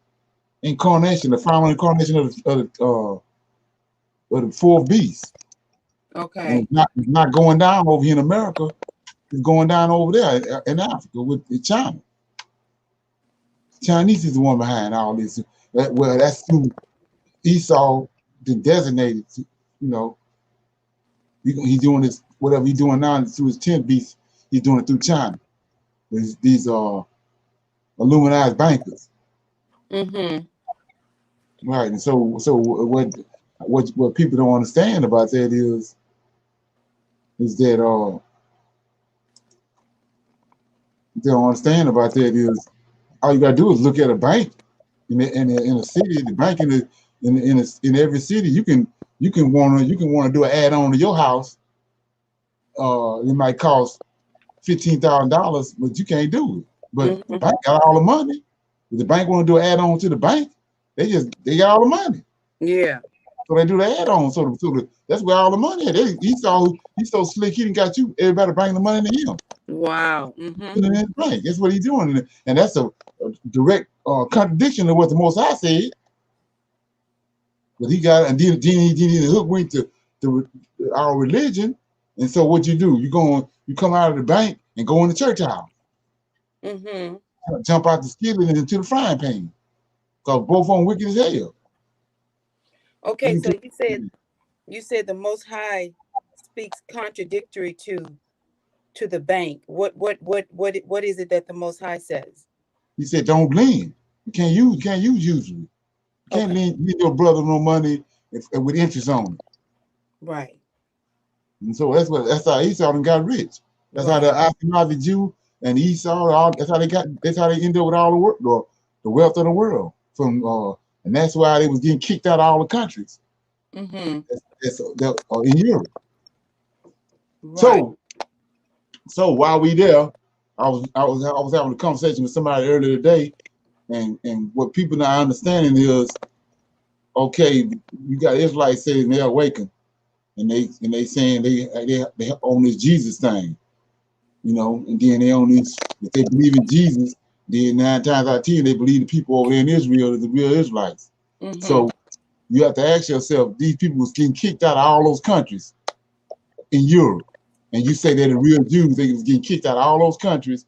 incarnation, the final incarnation of the fourth beast. Okay. And it's not going down over here in America. It's going down over there in Africa with China. Chinese is the one behind all this. Well, that's who Esau designated. He's doing this, whatever he's doing now through his 10th beast. He's doing it through China. These Illuminati bankers. Mm-hmm. Right, and so what people don't understand about that is that they don't understand about that is all you gotta do is look at a bank in a city. The bank in every city you can want to do an add-on to your house. It might cost $15,000, but you can't do it. But the bank got all the money. If the bank want to do an add-on to the bank, they got all the money. Yeah. So they do the add-on. So that's where all the money is. He's so slick. He done got you. Everybody bring the money to him. Wow. In the bank. That's what he's doing, and that's a direct contradiction to what the Most High said. But he got, and then he hook went to our religion. And so what you do? You come out of the bank and go in the church house. Jump out the skillet into the frying pan. Because both of them wicked as hell. Okay, so you said the Most High speaks contradictory to to the bank, what is it that the Most High says? He said, don't lend. You can't use usury. You can't lend your brother no money with interest on it. Right. And so that's how Esau got rich. That's how the Ashkenazi Jew and Esau, that's how they ended up with all the wealth of the world. And that's why they was getting kicked out of all the countries. Mm-hmm. In Europe. Right. So while we there, I was having a conversation with somebody earlier today, and what people not understanding is, okay, you got Israelites saying they're awakened, and they saying they own this Jesus thing, you know, and then they own this. If they believe in Jesus, then 9 times out of 10 they believe the people over there in Israel are the real Israelites. Mm-hmm. So you have to ask yourself, these people was getting kicked out of all those countries in Europe, and you say they're the real Jews, they was getting kicked out of all those countries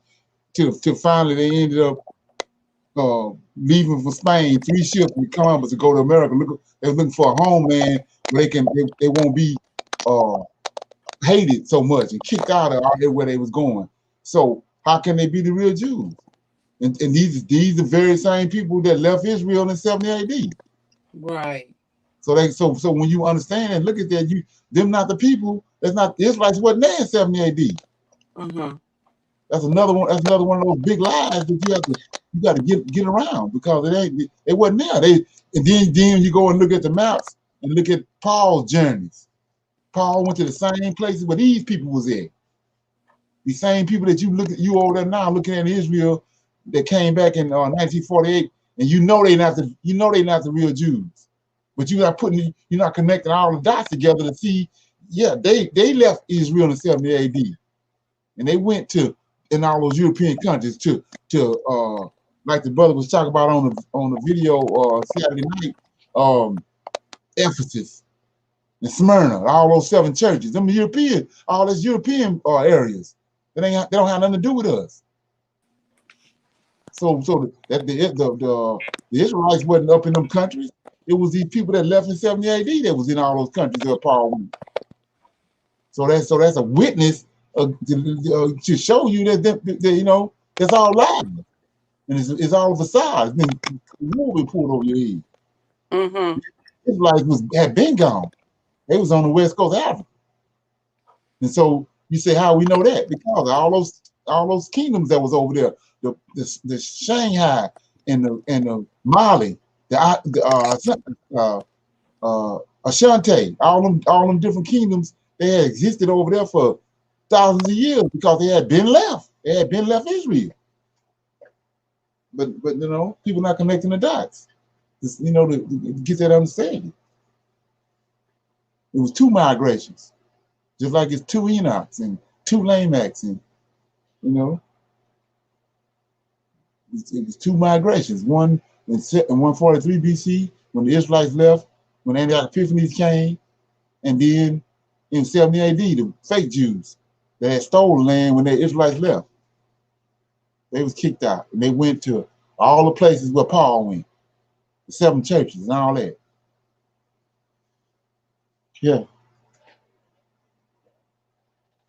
till finally they ended up leaving for Spain, 3 ships from Columbus to go to America. They're looking for a homeland where they won't be hated so much and kicked out there where they was going. So how can they be the real Jews? And these are the very same people that left Israel in 70 AD. Right. So when you understand and look at that, them not the people. That's not the Israelites wasn't there in 70 AD. Mm-hmm. That's another one. That's another one of those big lies that you got to get around, because it wasn't there. And then you go and look at the maps and look at Paul's journeys. Paul went to the same places where these people was at. The same people that you over there now looking at Israel that came back in 1948, and you know they not the real Jews, but you're not connecting all the dots together to see. Yeah, they left Israel in 70 AD, and they went in all those European countries to like the brother was talking about on the video Saturday night, Ephesus and Smyrna, all those 7 churches, all those European areas. They don't have nothing to do with us. So the Israelites wasn't up in them countries. It was these people that left in 70 AD that was in all those countries that Paul went. So that's a witness to show you that you know that's all lies, and it's all a facade. It's been pulled over your head. Mm-hmm. Israelites had been gone. They was on the west coast of Africa. And so you say, how we know that? Because all those kingdoms that was over there, the Shanghai and the Mali, the Ashanti, all them different kingdoms, they had existed over there for thousands of years because they had been left. They had been left Israel. But you know, people not connecting the dots. Just, you know, to get that understanding. It was 2 migrations. Just like it's 2 Enochs and 2 Lamechs, and you know, it was 2 migrations. One in 143 BC when the Israelites left, when Antioch Epiphanes came, and then in 70 AD the fake Jews that had stolen land when the Israelites left. They was kicked out, and they went to all the places where Paul went, the 7 churches and all that. Yeah.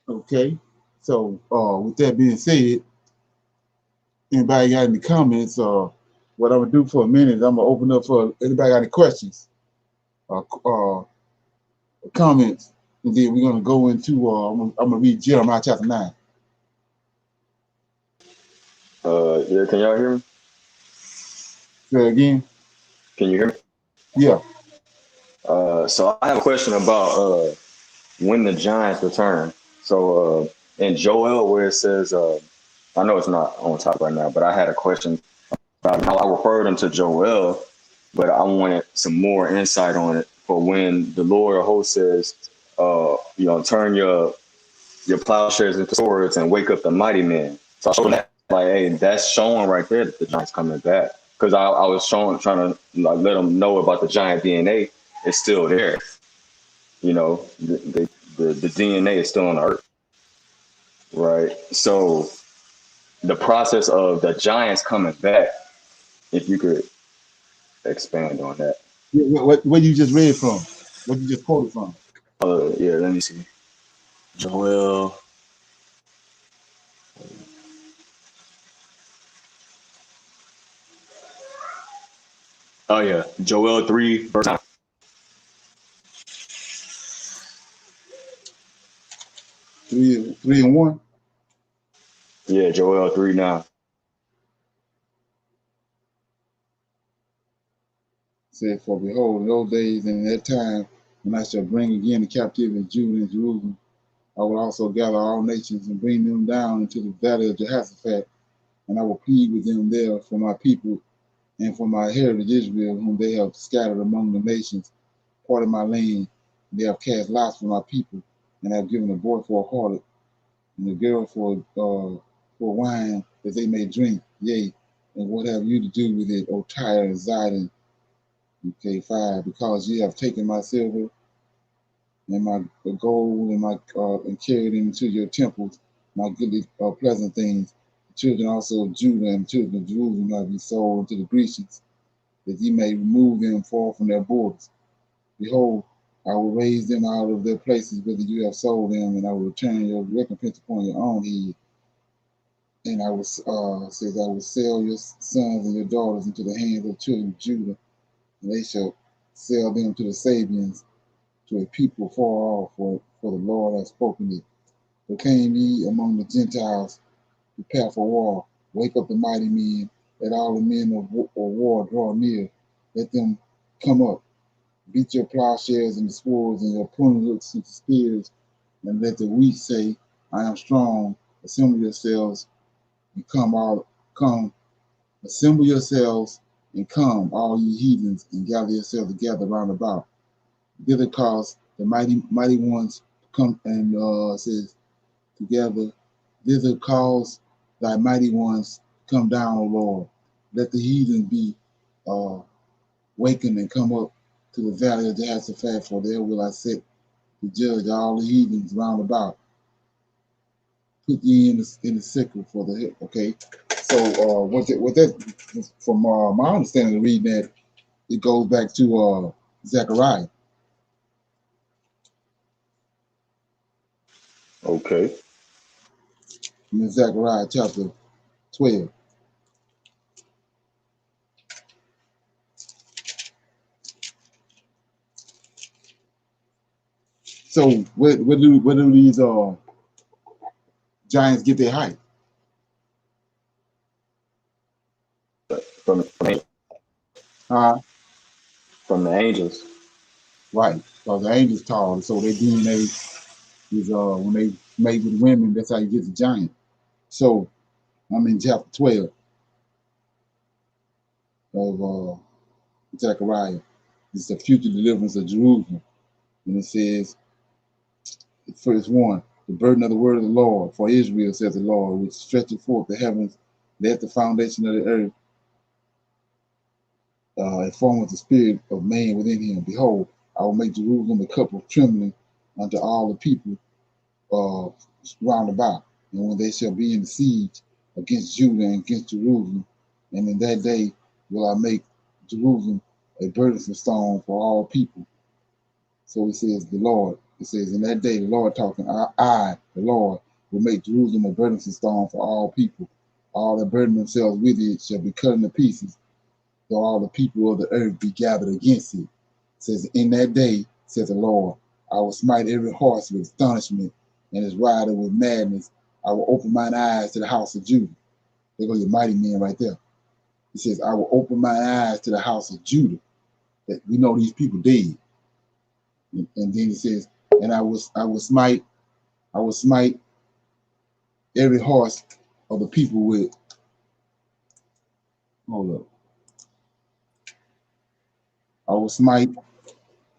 Okay. So with that being said, anybody got any comments? What I'm gonna do for a minute is I'm gonna open up for anybody got any questions, comments, and then we're gonna go into. I'm gonna read Jeremiah chapter 9. Yeah, can y'all hear me? Say it again. Can you hear me? Yeah. So I have a question about when the Giants return. So in Joel, where it says, I know it's not on top right now, but I had a question about how I referred them to Joel, but I wanted some more insight on it for when the Lord of hosts says, you know, turn your plowshares into swords and wake up the mighty men. So I showed that, like, hey, that's showing right there that the Giants coming back. Because I was trying to like let them know about the giant DNA. It's still there. You know, the DNA is still on the earth, right? So the process of the Giants coming back, if you could expand on that. What you just read from? What you just quoted from? Yeah, let me see. Joel. Oh yeah, Joel 3 verse 9. 3 and 1. Yeah, Joel 3:9. Said, for behold, in those days and in that time, when I shall bring again the captivity of Judah and Jerusalem, I will also gather all nations and bring them down into the valley of Jehoshaphat, and I will plead with them there for my people and for my heritage Israel, whom they have scattered among the nations, part of my land. And they have cast lots for my people, and have given a boy for a harlot, and a girl for wine, that they may drink. Yea, and what have you to do with it, O Tyre and Zidon? Okay, 5. Because ye have taken my silver and my gold and carried them into your temples, my goodly pleasant things. The children also of Judah and the children of Jerusalem have be sold unto the Grecians, that ye may remove them far from their borders. Behold, I will raise them out of their places whither you have sold them, and I will return your recompense upon your own head. And I will says, I will sell your sons and your daughters into the hands of the children of Judah, and they shall sell them to the Sabians, to a people far off, for the Lord has spoken it. Proclaim ye among the Gentiles, prepare for war, wake up the mighty men, let all the men of war draw near, let them come up, beat your plowshares and the swords and your pruning hooks into spears, and let the weak say, I am strong. Assemble yourselves and come, assemble yourselves and come, all ye heathens, and gather yourselves together round about. Thither cause the mighty ones come, and says together, thither cause thy mighty ones come down, O Lord. Let the heathen be wakened and come up to the valley of Jehoshaphat, for there will I set to judge all the heathens round about. Put ye in the sickle for the hip. Okay. So what that from my understanding of reading that, it goes back to Zechariah. Okay. In Zechariah chapter 12. So where do these giants get their height? From from the angels. Right. Because the angels tall, so their DNA is when they mate with women, that's how you get the giant. So I'm in chapter 12 of Zechariah. It's the future deliverance of Jerusalem. And it says, verse 1, the burden of the word of the Lord for Israel, says the Lord, which stretcheth forth the heavens, let the foundation of the earth, and formeth the spirit of man within him. Behold, I will make Jerusalem a cup of trembling unto all the people round about. And when they shall be in the siege against Judah and against Jerusalem, and in that day will I make Jerusalem a burdensome stone for all people. So it says the Lord. It says in that day, the Lord talking, I, the Lord, will make Jerusalem a burdensome stone for all people. All that burden themselves with it shall be cut into pieces, though all the people of the earth be gathered against it. It says, in that day, says the Lord, I will smite every horse with astonishment and his rider with madness. I will open mine eyes to the house of Judah. There goes your mighty men right there. It says, I will open my eyes to the house of Judah. That we know these people dead. And then it says, and I will smite every horse of the people with, hold up. I will smite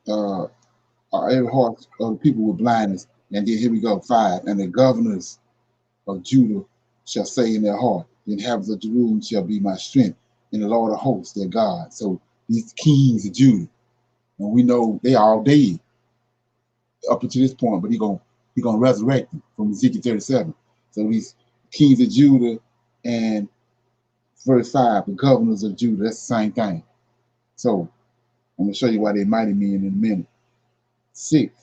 every horse of the people with blindness. And then here we go, 5. And the governors of Judah shall say in their heart, the inhabitants of Jerusalem shall be my strength, and the Lord of hosts their God. So these kings of Judah, and we know they are all dead up until this point, but he gonna resurrect them from Ezekiel 37. So these kings of Judah and verse 5, the governors of Judah, that's the same thing. So I'm gonna show you why they mighty men in a minute. 6,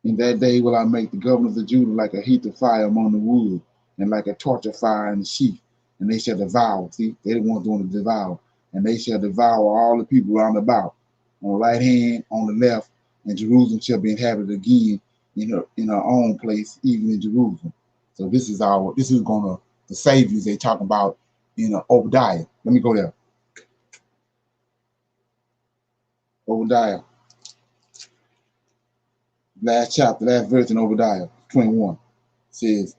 in that day will I make the governors of Judah like a heath of fire among the wood, and like a torch of fire in the sheaf, and they shall devour. See, they the ones doing the devour. and they shall devour all the people round about, on the right hand, on the left, and Jerusalem shall be inhabited again in her own place, even in Jerusalem. So this is gonna the saviors they talking about in Obadiah. Let me go there. Obadiah, last chapter, last verse in Obadiah 21 says,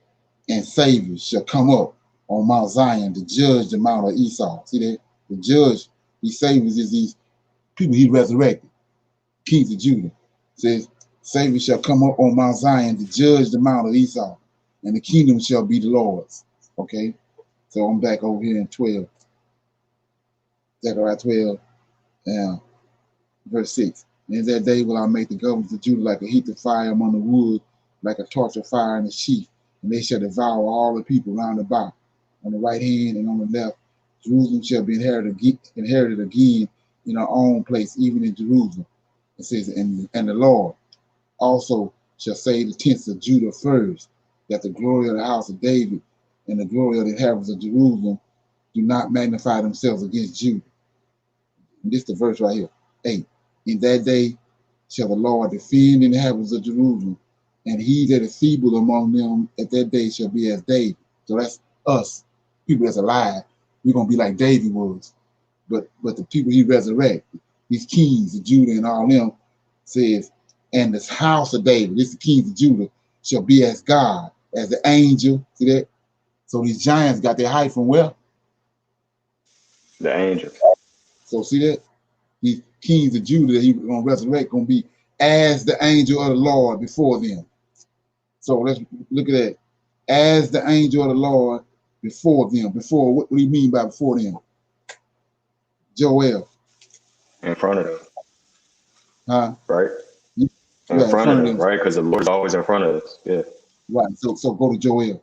and saviors shall come up on Mount Zion to judge the mount of Esau. See that? The judge, these saviors is these people he resurrected, kings of Judah. Says, saviors shall come up on Mount Zion to judge the mount of Esau, and the kingdom shall be the Lord's. Okay? So I'm back over here in 12. Zechariah 12, verse 6. And in that day will I make the governors of Judah like a heap of fire among the wood, like a torch of fire in a sheaf, and they shall devour all the people round about. On the right hand and on the left, Jerusalem shall be inherited again in her own place, even in Jerusalem. It says, and the Lord also shall save the tents of Judah first, that the glory of the house of David and the glory of the inhabitants of Jerusalem do not magnify themselves against Judah. And this is the verse right here, 8. In that day shall the Lord defend the inhabitants of Jerusalem, and he that is feeble among them at that day shall be as David. So that's us, people that's alive. We're gonna be like David was. But the people he resurrected, these kings of Judah and all them, says, and this house of David, this is the kings of Judah, shall be as God, as the angel. See that? So these giants got their height from where? The angel. So see that? These kings of Judah that he was going to resurrect going to be as the angel of the Lord before them. So let's look at that. As the angel of the Lord before them. Before, what do you mean by before them? Joel. In front of them. Huh? Right? In front of them, right? Because the Lord's always in front of us. Yeah. Right. So go to Joel.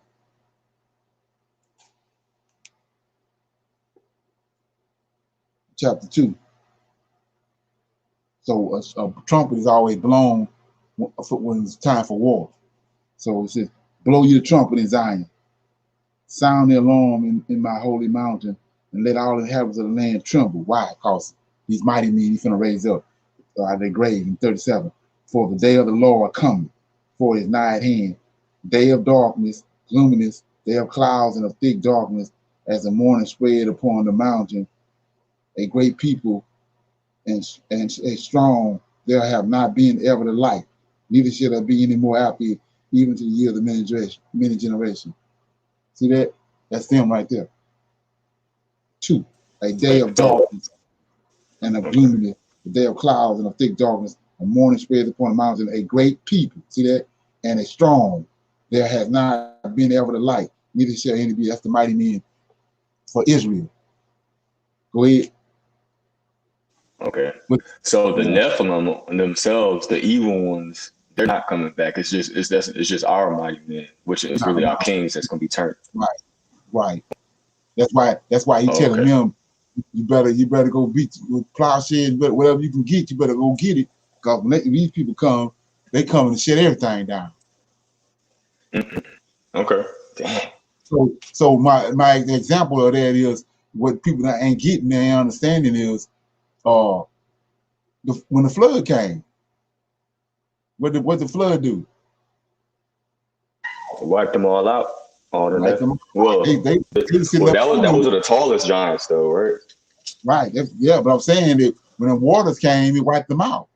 Chapter 2. So a trumpet is always blown when it's time for war. So it says, blow your trumpet in Zion. Sound the alarm in my holy mountain, and let all the inhabitants of the land tremble. Why? Because these mighty men he's going to raise up out of their grave in 37. For the day of the Lord cometh, for it is nigh at hand. Day of darkness, gloominess, day of clouds and of thick darkness, as the morning spread upon the mountain. A great people and a strong, there have not been ever the like, neither shall there be any more after it, even to the year of the many generations. See that? That's them right there. 2, a day of darkness and of gloominess, a day of clouds and of thick darkness, a morning spreads upon the mountain, a great people, see that? And a strong, there has not been ever the like, neither shall any be. That's the mighty men for Israel. Go ahead. Okay. So the Nephilim themselves, the evil ones, they're not coming back. It's just our mighty men, which is really our kings that's gonna be turned. Right. That's why he's telling them, you better go beat with plowshares, but whatever you can get, you better go get it. Because when these people come, they come and shut everything down. Okay. Damn. So my example of that is what people that ain't getting their understanding is when the flood came, what the flood do? Wiped them all out. All the well, those are the tallest giants, though, right? Right. Yeah, but I'm saying that when the waters came, it wiped them out.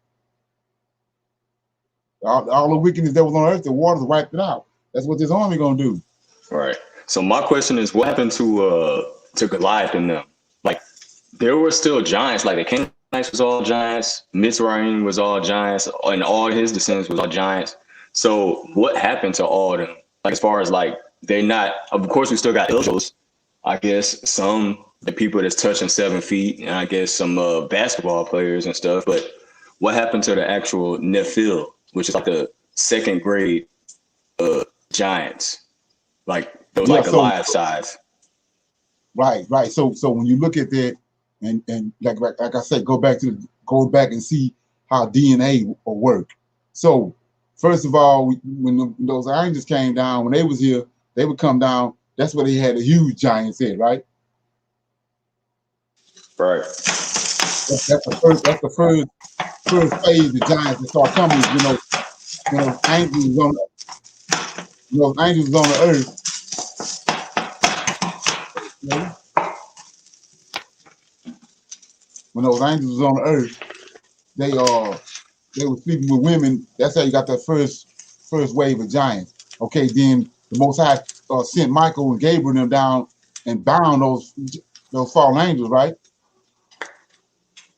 All the wickedness that was on earth, the waters wiped it out. That's what this army gonna do. Right. So my question is, what happened to Goliath and them? Like, there were still giants. Like the Canaanites was all giants, Mizraim was all giants, and all his descendants was all giants. So what happened to all of them? Like, as far as like they're not. Of course, we still got Israelites. I guess the people that's touching 7 feet, and I guess some basketball players and stuff. But what happened to the actual Nephil, which is like the second grade giants? Like those like Goliath size. Right. So when you look at that, and like I said, go back and see how DNA will work. So first of all, when those angels came down, when they was here, they would come down. That's where they had a huge giants at, right? Right. That's the first. That's the first phase of giants that start coming. When those angels was on, when those angels was on the earth. When those angels was on the earth, they were sleeping with women. That's how you got that first wave of giants. Okay, then the Most High sent Michael and Gabriel them down and bound those fallen angels, right?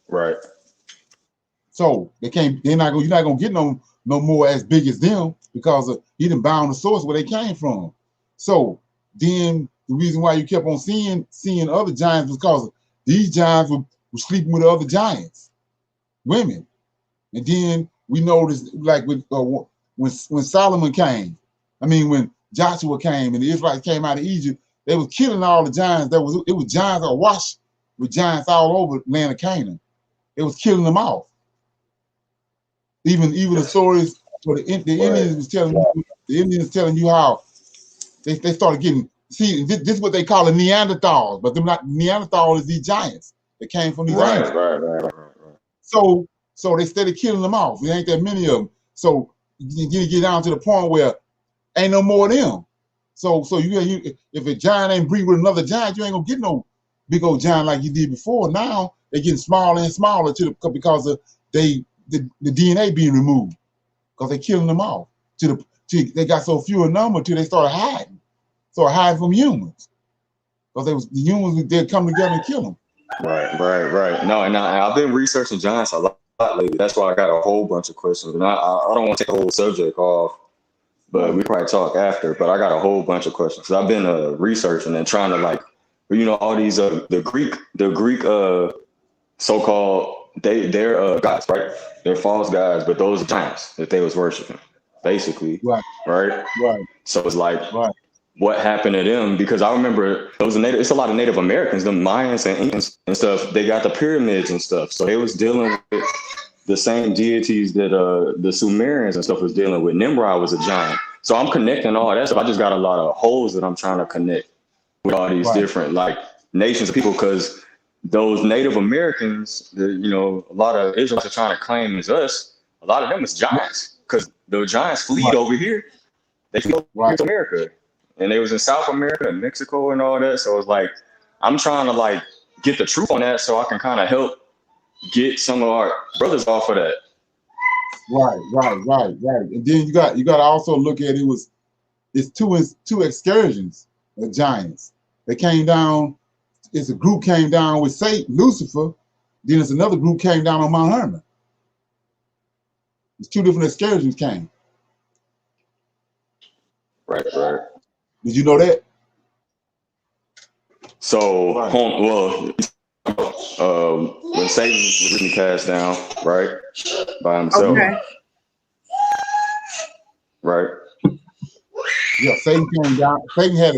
Right. So they can't. You're not gonna get no more as big as them because he done bound the source where they came from. So then the reason why you kept on seeing other giants was because these giants were sleeping with other giants, women. And then we noticed, like with when Solomon came, when Joshua came and the Israelites came out of Egypt, they was killing all the giants. It was giants awash with giants all over the land of Canaan. It was killing them off. Even the stories where the Indians was telling you, the Indians telling you how they started getting. See, this is what they call the Neanderthals, but them not Neanderthals is these giants that came from these angels. Right. So they started killing them off. There ain't that many of them. So you get down to the point where ain't no more of them. So you if a giant ain't breed with another giant, you ain't gonna get no big old giant like you did before. Now they're getting smaller and smaller because of the DNA being removed because they're killing them off. They got so few in number till they started hiding from humans because the humans they'd come together and kill them. Right. No, and I've been researching giants a lot lately. That's why I got a whole bunch of questions, and I don't want to take the whole subject off, but we probably talk after. But I got a whole bunch of questions because I've been researching and trying to all these the Greek so-called they're gods, right? They're false gods, but those are giants that they was worshiping, basically, right? So it's like, what happened to them? Because I remember it's a lot of Native Americans, the Mayans and Incans and stuff. They got the pyramids and stuff, so they was dealing with the same deities that the Sumerians and stuff was dealing with. Nimrod was a giant, so I'm connecting all that stuff. I just got a lot of holes that I'm trying to connect with all these different nations of people because. Those Native Americans, a lot of Israelites are trying to claim as us. A lot of them is giants because the giants fleed over here. They fleed over to America, and they was in South America and Mexico and all that. So it's like I'm trying to get the truth on that so I can kind of help get some of our brothers off of that. Right. And then you got to also look at it's two excursions of giants. They came down. It's a group came down with Satan, Lucifer. Then it's another group came down on Mount Hermon. It's two different excursions came. Right. Did you know that? So, when Satan was really cast down, right, by himself, right? Yeah, Satan came down. Satan had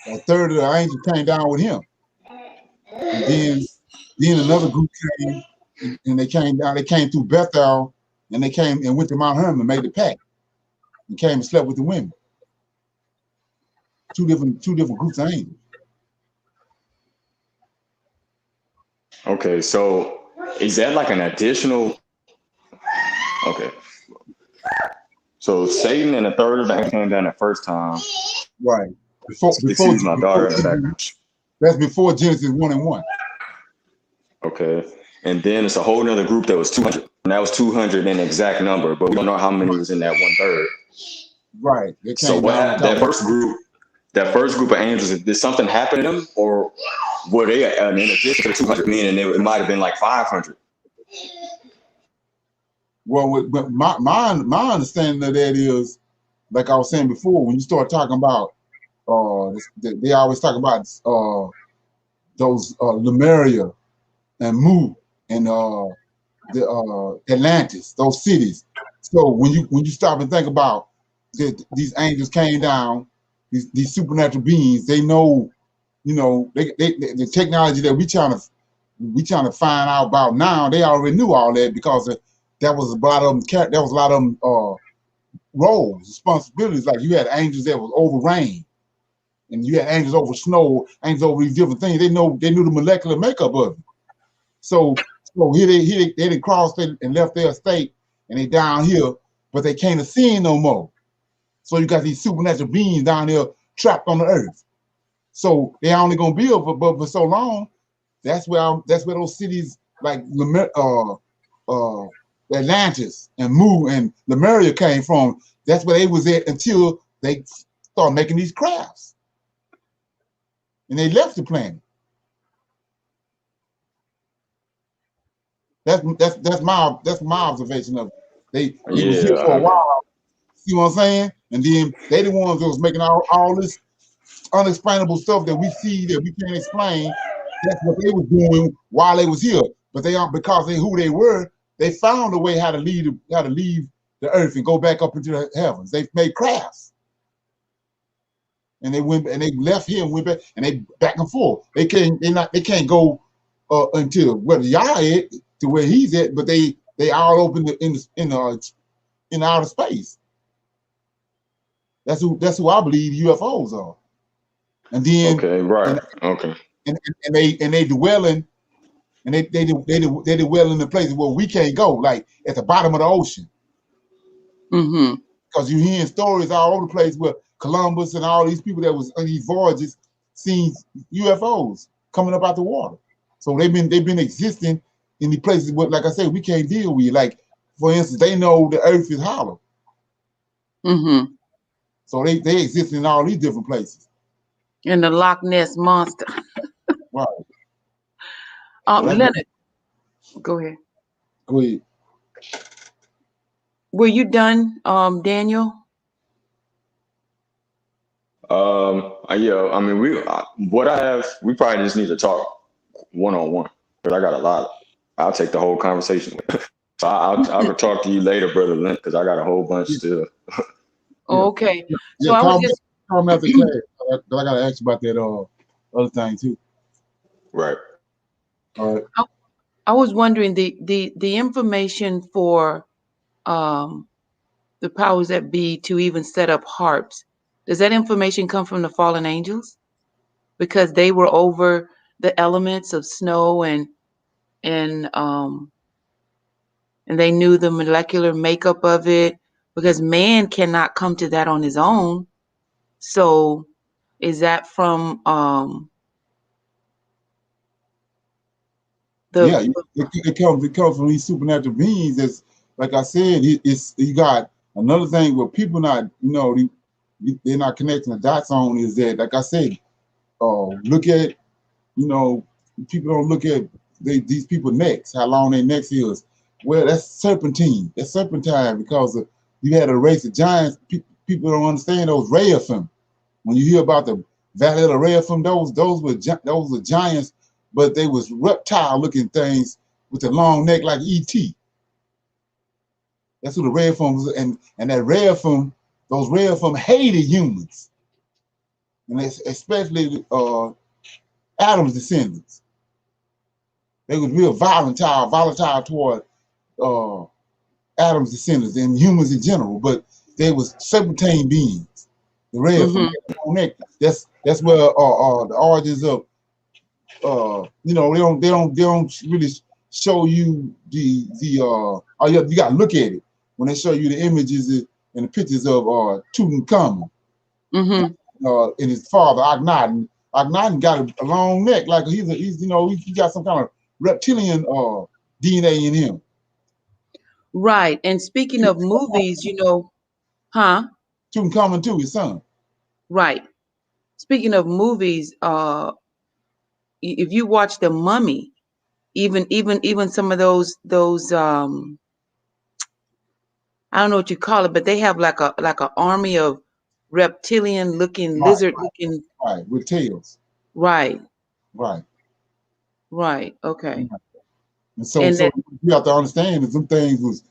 a third of the angels came down with him. And then another group came and they came down. They came through Bethel and they came and went to Mount Hermon and made the pact and came and slept with the women. Two different groups of angels. Okay, so is that like an additional? Okay, so Satan and a third of the angels came down the first time. Right. Before my daughter in the background. That's before Genesis 1:1. Okay. And then it's a whole nother group that was 200. And that was 200 in exact number, but we don't know how many was in that 1/3. Right. So what happened? That first group of angels, did something happen to them? Or were they in addition to the 200, meaning it might have been like 500? Well, but my understanding of that is, like I was saying before, when you start talking about they always talk about those Lemuria and Mu and the Atlantis, those cities. So when you stop and think about that, these angels came down, these supernatural beings, they know, the technology that we trying to find out about now, they already knew all that because that was a lot of them. There was a lot of them roles, responsibilities. Like you had angels that was over rain. And you had angels over snow, angels over these different things. They knew the molecular makeup of it. So here they done crossed and left their estate, and they down here, but they can't ascend no more. So you got these supernatural beings down there trapped on the earth. So they're only gonna be for so long. That's where those cities like Atlantis and Lemuria came from. That's where they was at until they started making these crafts, and they left the planet. That's my observation of it. They was here for a while. See what I'm saying? And then they the ones that was making all this unexplainable stuff that we see that we can't explain. That's what they was doing while they was here. But they aren't, because they who they were. They found a way how to leave the earth and go back up into the heavens. They made crafts, and they went and they left here and went back, and they back and forth. They can't go until where Yah is to where he's at, but they all open in outer space. That's who I believe UFOs are. And then and they dwelling. And they dwell in the places where we can't go, like at the bottom of the ocean. Because you're hearing stories all over the place where Columbus and all these people that was on these voyages seen UFOs coming up out the water. So they've been existing in the places where, like I said, we can't deal with. Like, for instance, they know the earth is hollow. So they exist in all these different places. And the Loch Ness Monster. Right. Leonard, go ahead. Go ahead. Were you done, Daniel? Yeah. I mean, we probably just need to talk one-on-one, because I got a lot. I'll take the whole conversation. So I'll talk to you later, Brother Lynn, because I got a whole bunch still. Okay. Yeah, so I was just call me after class. I got to ask you about that other thing too. Right. All right. I was wondering the information for the powers that be to even set up harps. Does that information come from the fallen angels? Because they were over the elements of snow and they knew the molecular makeup of it, because man cannot come to that on his own. So is that from it comes from these supernatural beings. That's, like I said, it's you got another thing where people not, they're not connecting the dots on, is that, like I said, look at, people don't look at these people's necks, how long their necks is. Well, that's serpentine. That's serpentine, because you had a race of giants. People don't understand those Rephaim. When you hear about the Valley of the Rephaim, those were giants, but they was reptile-looking things with a long neck like E.T. That's who the Rephaim was, and that Rephaim, those Rephaim hated humans, and especially Adam's descendants. They was real volatile toward Adam's descendants and humans in general, but they was serpentine beings. The Rephaim, that's where the origins of they don't really show you the you got to look at it when they show you the images and the pictures of Tutankhamun and his father Akhenaten. Akhenaten got a long neck, like he got some kind of reptilian DNA in him. Right. And speaking of movies, Tutankhamun too, his son. Right. Speaking of movies, if you watch The Mummy, even some of those I don't know what you call it, but they have like a army of reptilian looking, lizard looking, right, with tails. Right. Okay. And so you have to understand that some things was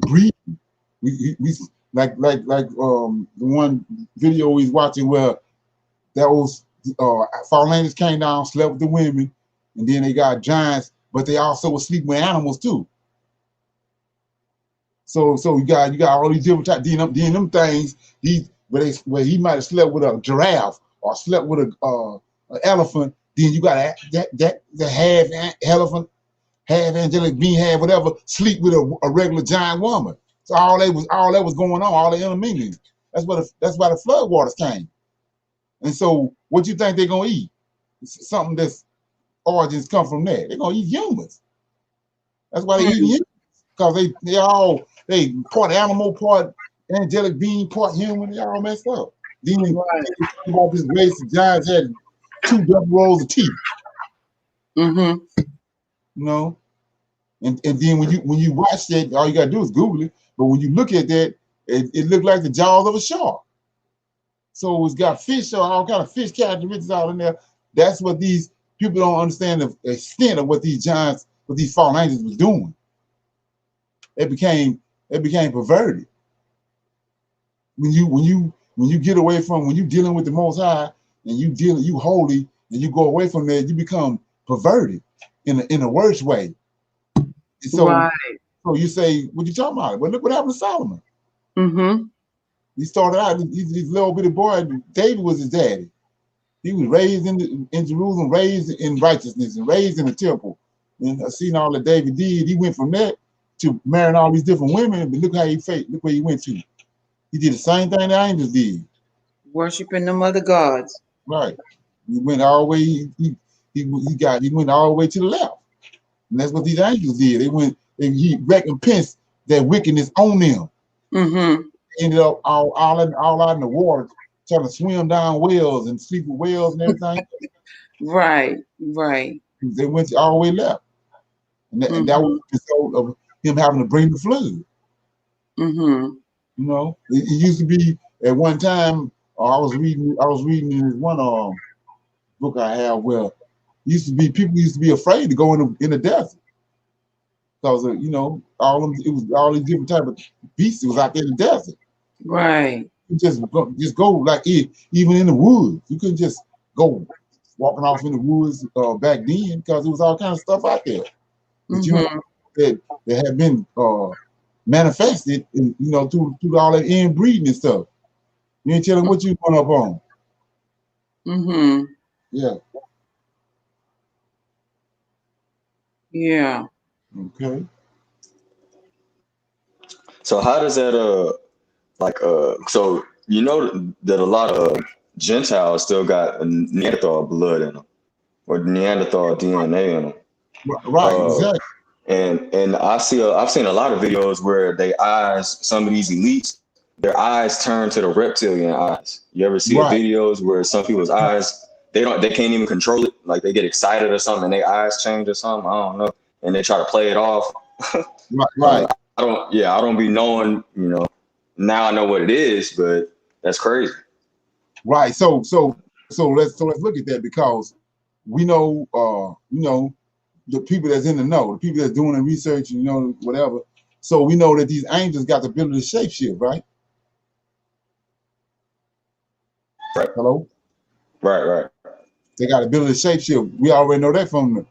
breathing. We like the one video he's watching where those fallen angels came down, slept with the women, and then they got giants, but they also were sleeping with animals too. So you got all these different types. Then them things, where he might have slept with a giraffe or slept with an elephant. Then you got the half elephant, half angelic being, half whatever, sleep with a regular giant woman. So all that was going on, all the intermingling. That's why the flood waters came. And so what you think they're gonna eat? It's something that's origins come from that. They're gonna eat humans. That's why they're eating humans. Because they part animal, part angelic being, part human, they all messed up. Then about this race of giants had 2 double rows of teeth. Mm-hmm. You know? And then when you watch that, all you gotta do is Google it. But when you look at that, it looked like the jaws of a shark. So it's got fish, or all kind of fish characteristics out in there. That's what these people don't understand, the extent of what these giants, what these fallen angels was doing. They became perverted. When you get away from, when you dealing with the Most High and you holy, and you go away from that, you become perverted in a worse way. So you say, what you talking about? Well, look what happened to Solomon. Mm-hmm. He started out, he's little bitty boy. David was his daddy. He was raised in Jerusalem, raised in righteousness, and raised in the temple. And I seen all that David did. He went from that to marrying all these different women. But look how he faced. Look where he went to. He did the same thing the angels did. Worshiping them other gods. Right. He went all the way. He went all the way to the left. And that's what these angels did. They went. He recompensed their wickedness on them. Mm-hmm. Ended up all out in the water, trying to swim down wells and sleep with whales and everything. Right. They went all the way left. And that was the result of him having to bring the flood. Mm-hmm. You know, it used to be at one time. I was reading in this one book I have where people used to be afraid to go in the desert because you know it was all these different type of beasts that was out there in the desert. Right. You just go like even in the woods. You couldn't just go walking off in the woods back then because there was all kind of stuff out there. But you know that had been manifested, in, you know, through all that inbreeding and stuff. You ain't telling what you going up on. Mm-hmm. Yeah. Yeah. Okay. So how does that so you know that a lot of Gentiles still got Neanderthal blood in them or Neanderthal DNA in them. Right, exactly. And I've seen a lot of videos where some of these elites, their eyes turn to the reptilian eyes. You ever see the videos where some people's eyes, they can't even control it, like they get excited or something and their eyes change or something, I don't know, and they try to play it off. Right. I don't be knowing, you know, now I know what it is, but that's crazy. Right. So let's look at that, because we know the people that's in the know, the people that's doing the research, you know, whatever. So we know that these angels got the ability to shapeshift, right? Right. Hello? Right. They got the ability to shapeshift. We already know that from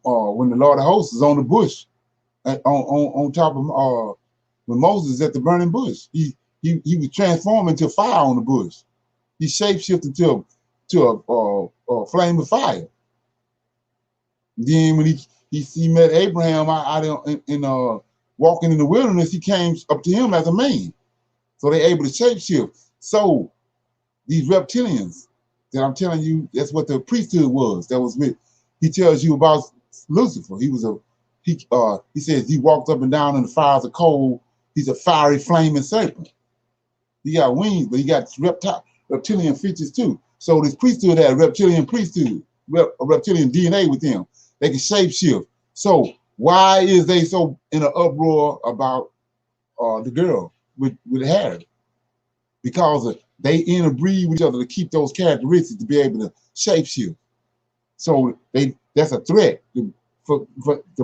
when the Lord of Hosts is on the bush, on top of when Moses is at the burning bush. He was transformed into fire on the bush. He shapeshifted to a flame of fire. Then when he met Abraham out in walking in the wilderness, he came up to him as a man. So they're able to shapeshift. So these reptilians that I'm telling you, that's what the priesthood was. That was with. He tells you about Lucifer. He says he walked up and down in the fires of coal. He's a fiery flaming serpent. He got wings, but he got reptilian features too. So this priesthood had a reptilian priesthood, a reptilian DNA with them. They can shapeshift. So why is they so in an uproar about the girl with the hair? Because they interbreed with each other to keep those characteristics to be able to shapeshift. So that's a threat to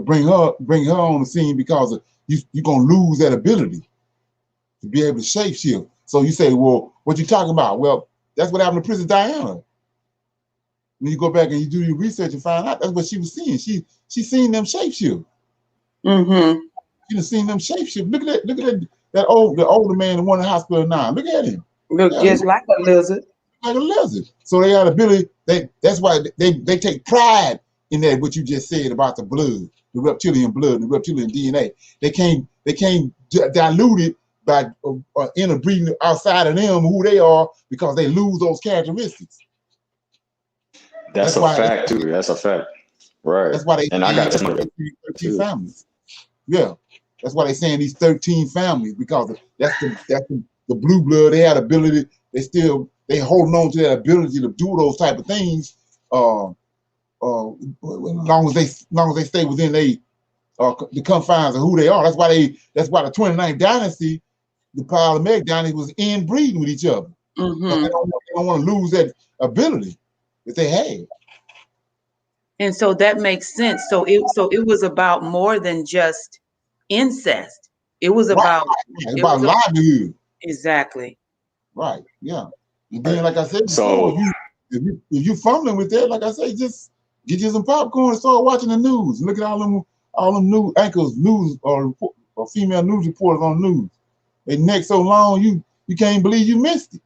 bring her on the scene, because you're gonna lose that ability to be able to shapeshift. So you say, well, what you talking about? Well, that's what happened to Princess Diana. When you go back and you do your research and find out, that's what she was seeing. She seen them shapeshift. Mm-hmm. She done seen them shapeshift. Look at the older man, the one in the hospital now. Look at him. Look just like a lizard. Like a lizard. So they got ability. That's why they take pride in that what you just said about the blood, the reptilian blood, the reptilian DNA. They can't dilute it by interbreeding outside of them who they are because they lose those characteristics. That's a fact too. That's a fact. Right. That's why they and I got 13 families. Yeah. That's why they're saying these 13 families, because that's the blue blood. They had ability. They holding on to that ability to do those type of things. As long as they stay within the confines of who they are. That's why the 29th dynasty, the Ptolemaic dynasty, was inbreeding with each other. Mm-hmm. They don't want to lose that ability that they had. And so that makes sense. So it was about more than just incest. It was about livelihood. Exactly. Right. Yeah. And then, like I said before, if you fumbling with that, like I say, just get you some popcorn and start watching the news. Look at all them news anchors, news or female news reporters on news. Their neck so long you can't believe you missed it.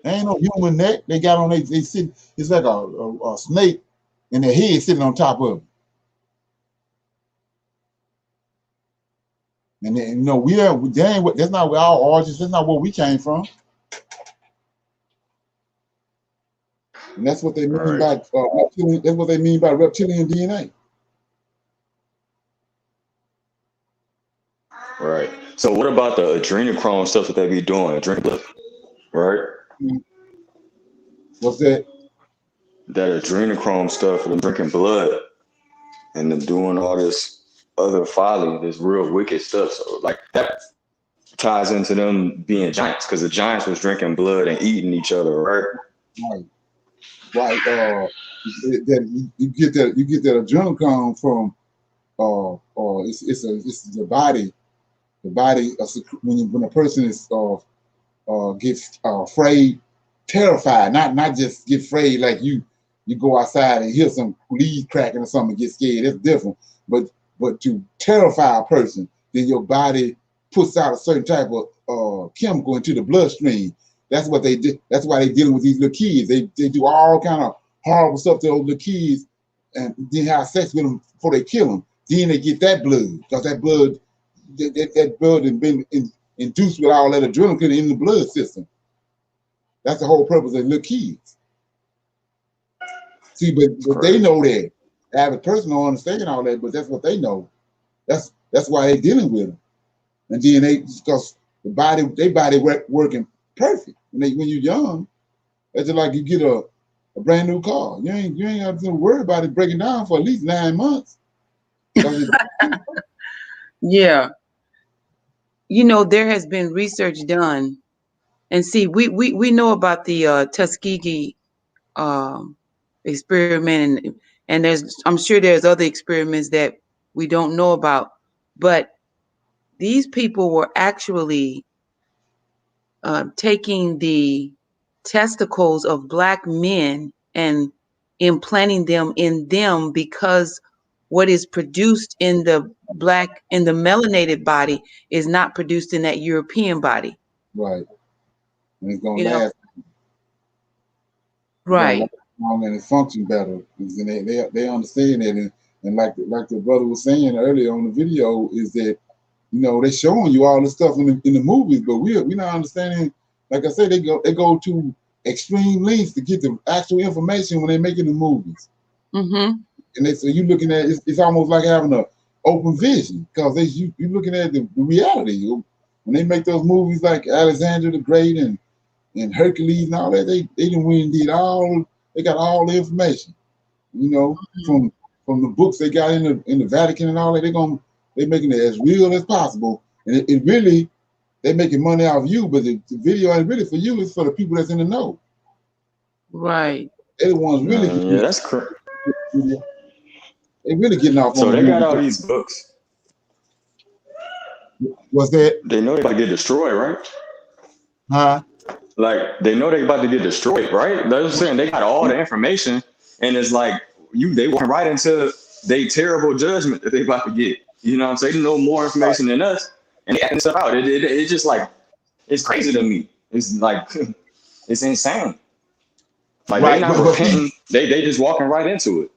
Ain't no human neck. They got on they sit. It's like a snake, and their head sitting on top of it. And then, that's not where our origins. That's not where we came from. And that's what they mean by reptilian. That's what they mean by reptilian DNA. Right. So what about the adrenochrome stuff that they be doing? Adrenochrome, right? What's that? That adrenochrome stuff, them drinking blood, and them doing all this other folly, this real wicked stuff. So like that ties into them being giants, because the giants was drinking blood and eating each other, right? Right. You get that adrenochrome from it's the body. The body when a person is gets afraid, terrified, not just get afraid like you go outside and hear some leaves cracking or something and get scared. That's different. But to terrify a person, then your body puts out a certain type of chemical into the bloodstream. That's what they did. That's why they're dealing with these little kids. They do all kind of horrible stuff to those little kids and then have sex with them before they kill them. Then they get that blood, because that blood has been induced with all that adrenaline in the blood system. That's the whole purpose of little kids. See, but they know that. The average person don't understand all that, but that's what they know. That's why they're dealing with them. And then because their body working perfect. When you're young, it's just like you get a brand new car. You ain't have to worry about it breaking down for at least 9 months. Yeah. There has been research done, and see, we know about the Tuskegee experiment, and I'm sure there's other experiments that we don't know about, but these people were actually taking the testicles of Black men and implanting them in them, because what is produced in the melanated body is not produced in that European body. Right. And it's gonna last. Right. And it function better. And they understand that, and like the brother was saying earlier on the video, is that they're showing you all this stuff in the movies, but we're not understanding. Like I said, they go to extreme lengths to get the actual information when they're making the movies. Mm-hmm. And so you looking at it's almost like having an open vision, because you're looking at the reality. When they make those movies like Alexander the Great and Hercules and all that, they didn't win, they got all the information, from the books they got in the Vatican and all that. They're making it as real as possible, and it really, they're making money off you, but the video ain't really for you. It's for the people that's in the know. Right. They're the ones really. Yeah, that's correct. They really getting off. So they got all these books. What's that? They know they're about to get destroyed, right? Huh? Like, they know they're about to get destroyed, right? That's what I'm saying. They got all the information, and it's like they went right into their terrible judgment that they about to get. You know what I'm saying? They know more information than us, and they acting stuff out. It's just like, it's crazy to me. It's like, it's insane. Like they Right, not but see, repenting. They just walking right into it.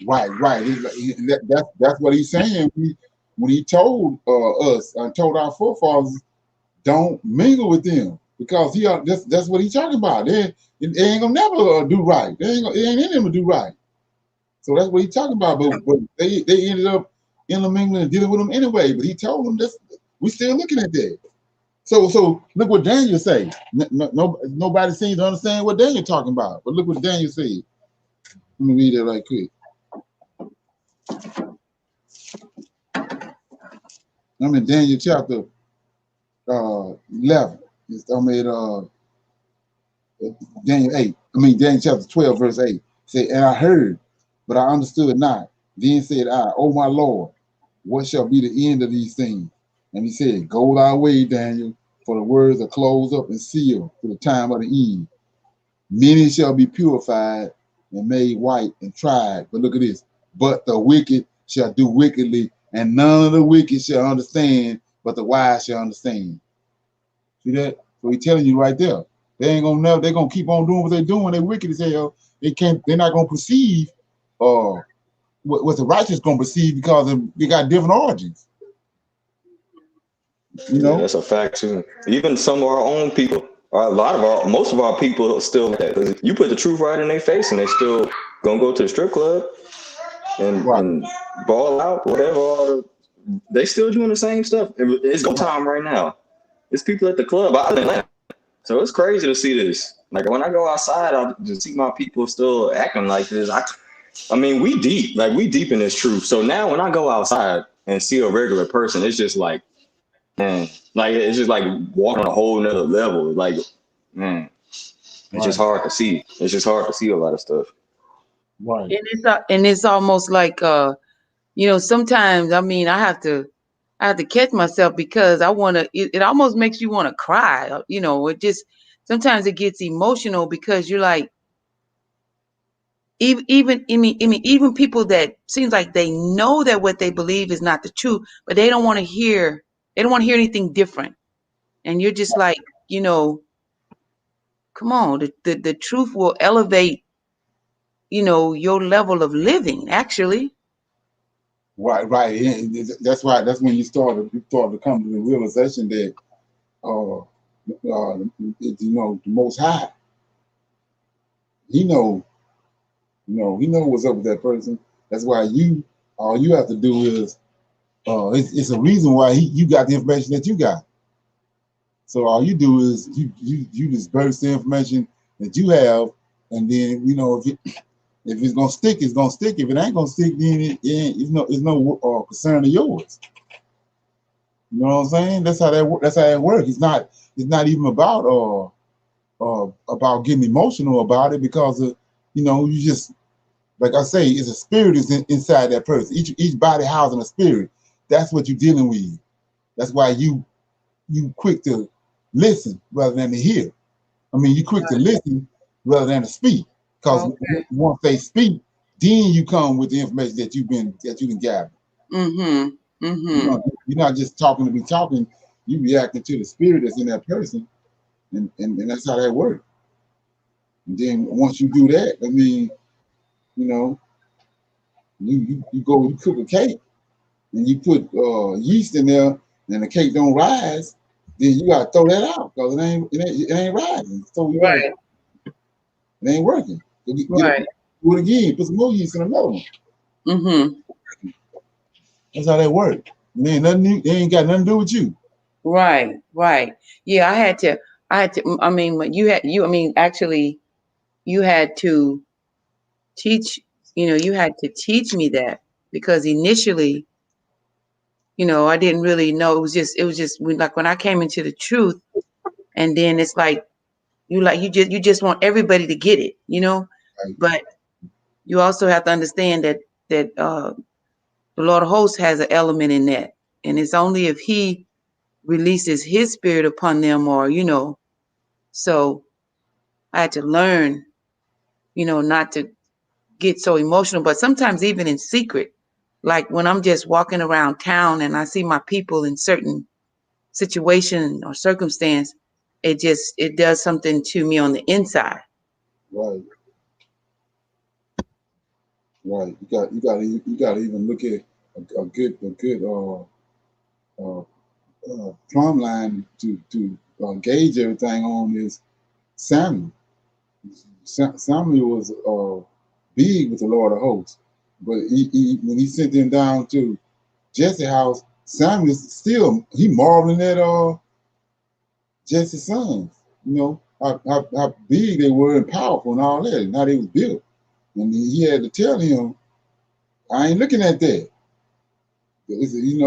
right. That's what he's saying. When he told us and told our forefathers, don't mingle with them because that's what he's talking about. They ain't gonna never do right. It ain't in them to do right. So that's what he's talking about. But they ended up intermingling and dealing with them anyway. But he told them this. We still looking at that. So look what Daniel say. Nobody seems to understand what Daniel talking about. But look what Daniel said. Let me read it right quick. I'm in Daniel chapter 11. Daniel 8. Daniel chapter 12, verse 8. Say, and I heard, but I understood not. Then said I, O my Lord, what shall be the end of these things? And he said, go thy way, Daniel, for the words are closed up and sealed to the time of the end. Many shall be purified and made white and tried. But look at this. But the wicked shall do wickedly, and none of the wicked shall understand, but the wise shall understand. See that? So he's telling you right there. They ain't gonna know. They're gonna keep on doing what they're doing. They're wicked as hell. They're not gonna perceive what the righteous gonna perceive because they got different origins. You know? Yeah, that's a fact too. Even some of our own people, most of our people are still like that. 'Cause you put the truth right in their face, and they still gonna go to the strip club and ball out, whatever. They still doing the same stuff. It's go time right now. It's people at the club out in Atlanta. So it's crazy to see this. Like when I go outside, I just see my people still acting like this. I mean, we deep in this truth. So now when I go outside and see a regular person, it's just like, man, like it's just like walking on a whole nother level. Like, man, it's just hard to see. It's just hard to see a lot of stuff. Right. And it's almost like sometimes I have to catch myself because I want to. It almost makes you want to cry. It just sometimes it gets emotional because you're like, even people that seems like they know that what they believe is not the truth, but they don't want to hear anything different. And you're just like, come on, the truth will elevate, your level of living, actually. Right. That's why. That's when you start to come to the realization that, the Most High, He know what's up with that person. That's why all you have to do is, it's a reason why you got the information that you got. So all you do is you disperse the information that you have, and then if it's gonna stick, it's gonna stick. If it ain't gonna stick, then it's no concern of yours. You know what I'm saying? That's how it works. It's not even about getting emotional about it because you just, like I say, it's a spirit is inside that person. Each body housing a spirit. That's what you're dealing with. That's why you quick to listen rather than to hear. You quick to listen rather than to speak. Because once they speak, then you come with the information that you can gather. Mm-hmm. Mm-hmm. You're not just talking to be talking. You reacting to the spirit that's in that person, and that's how that works. And then once you do that, you go, you cook a cake, and you put yeast in there, and the cake don't rise. Then you gotta throw that out because it ain't rising. So it ain't working. So do it again. Put some more yeast in another one. Mm-hmm. That's how that works. Man, nothing. They ain't got nothing to do with you. Right. Yeah, I had to. Actually, you had to teach. You had to teach me that because initially, I didn't really know. It was just like when I came into the truth, and then it's like you just want everybody to get it, Right. But you also have to understand that the Lord of Hosts has an element in that, and it's only if He releases His Spirit upon them, or So I had to learn, not to get so emotional, but sometimes even in secret, like when I'm just walking around town and I see my people in certain situation or circumstance, it does something to me on the inside. Right. Right. You got to even look at a good plumb line to gauge everything on is Samuel. Samuel was big with the Lord of hosts, but when he sent them down to Jesse's house, Samuel still he marveling at Jesse's sons. You know how big they were and powerful and all that, and how they was built. And he had to tell him, "I ain't looking at that." He said, he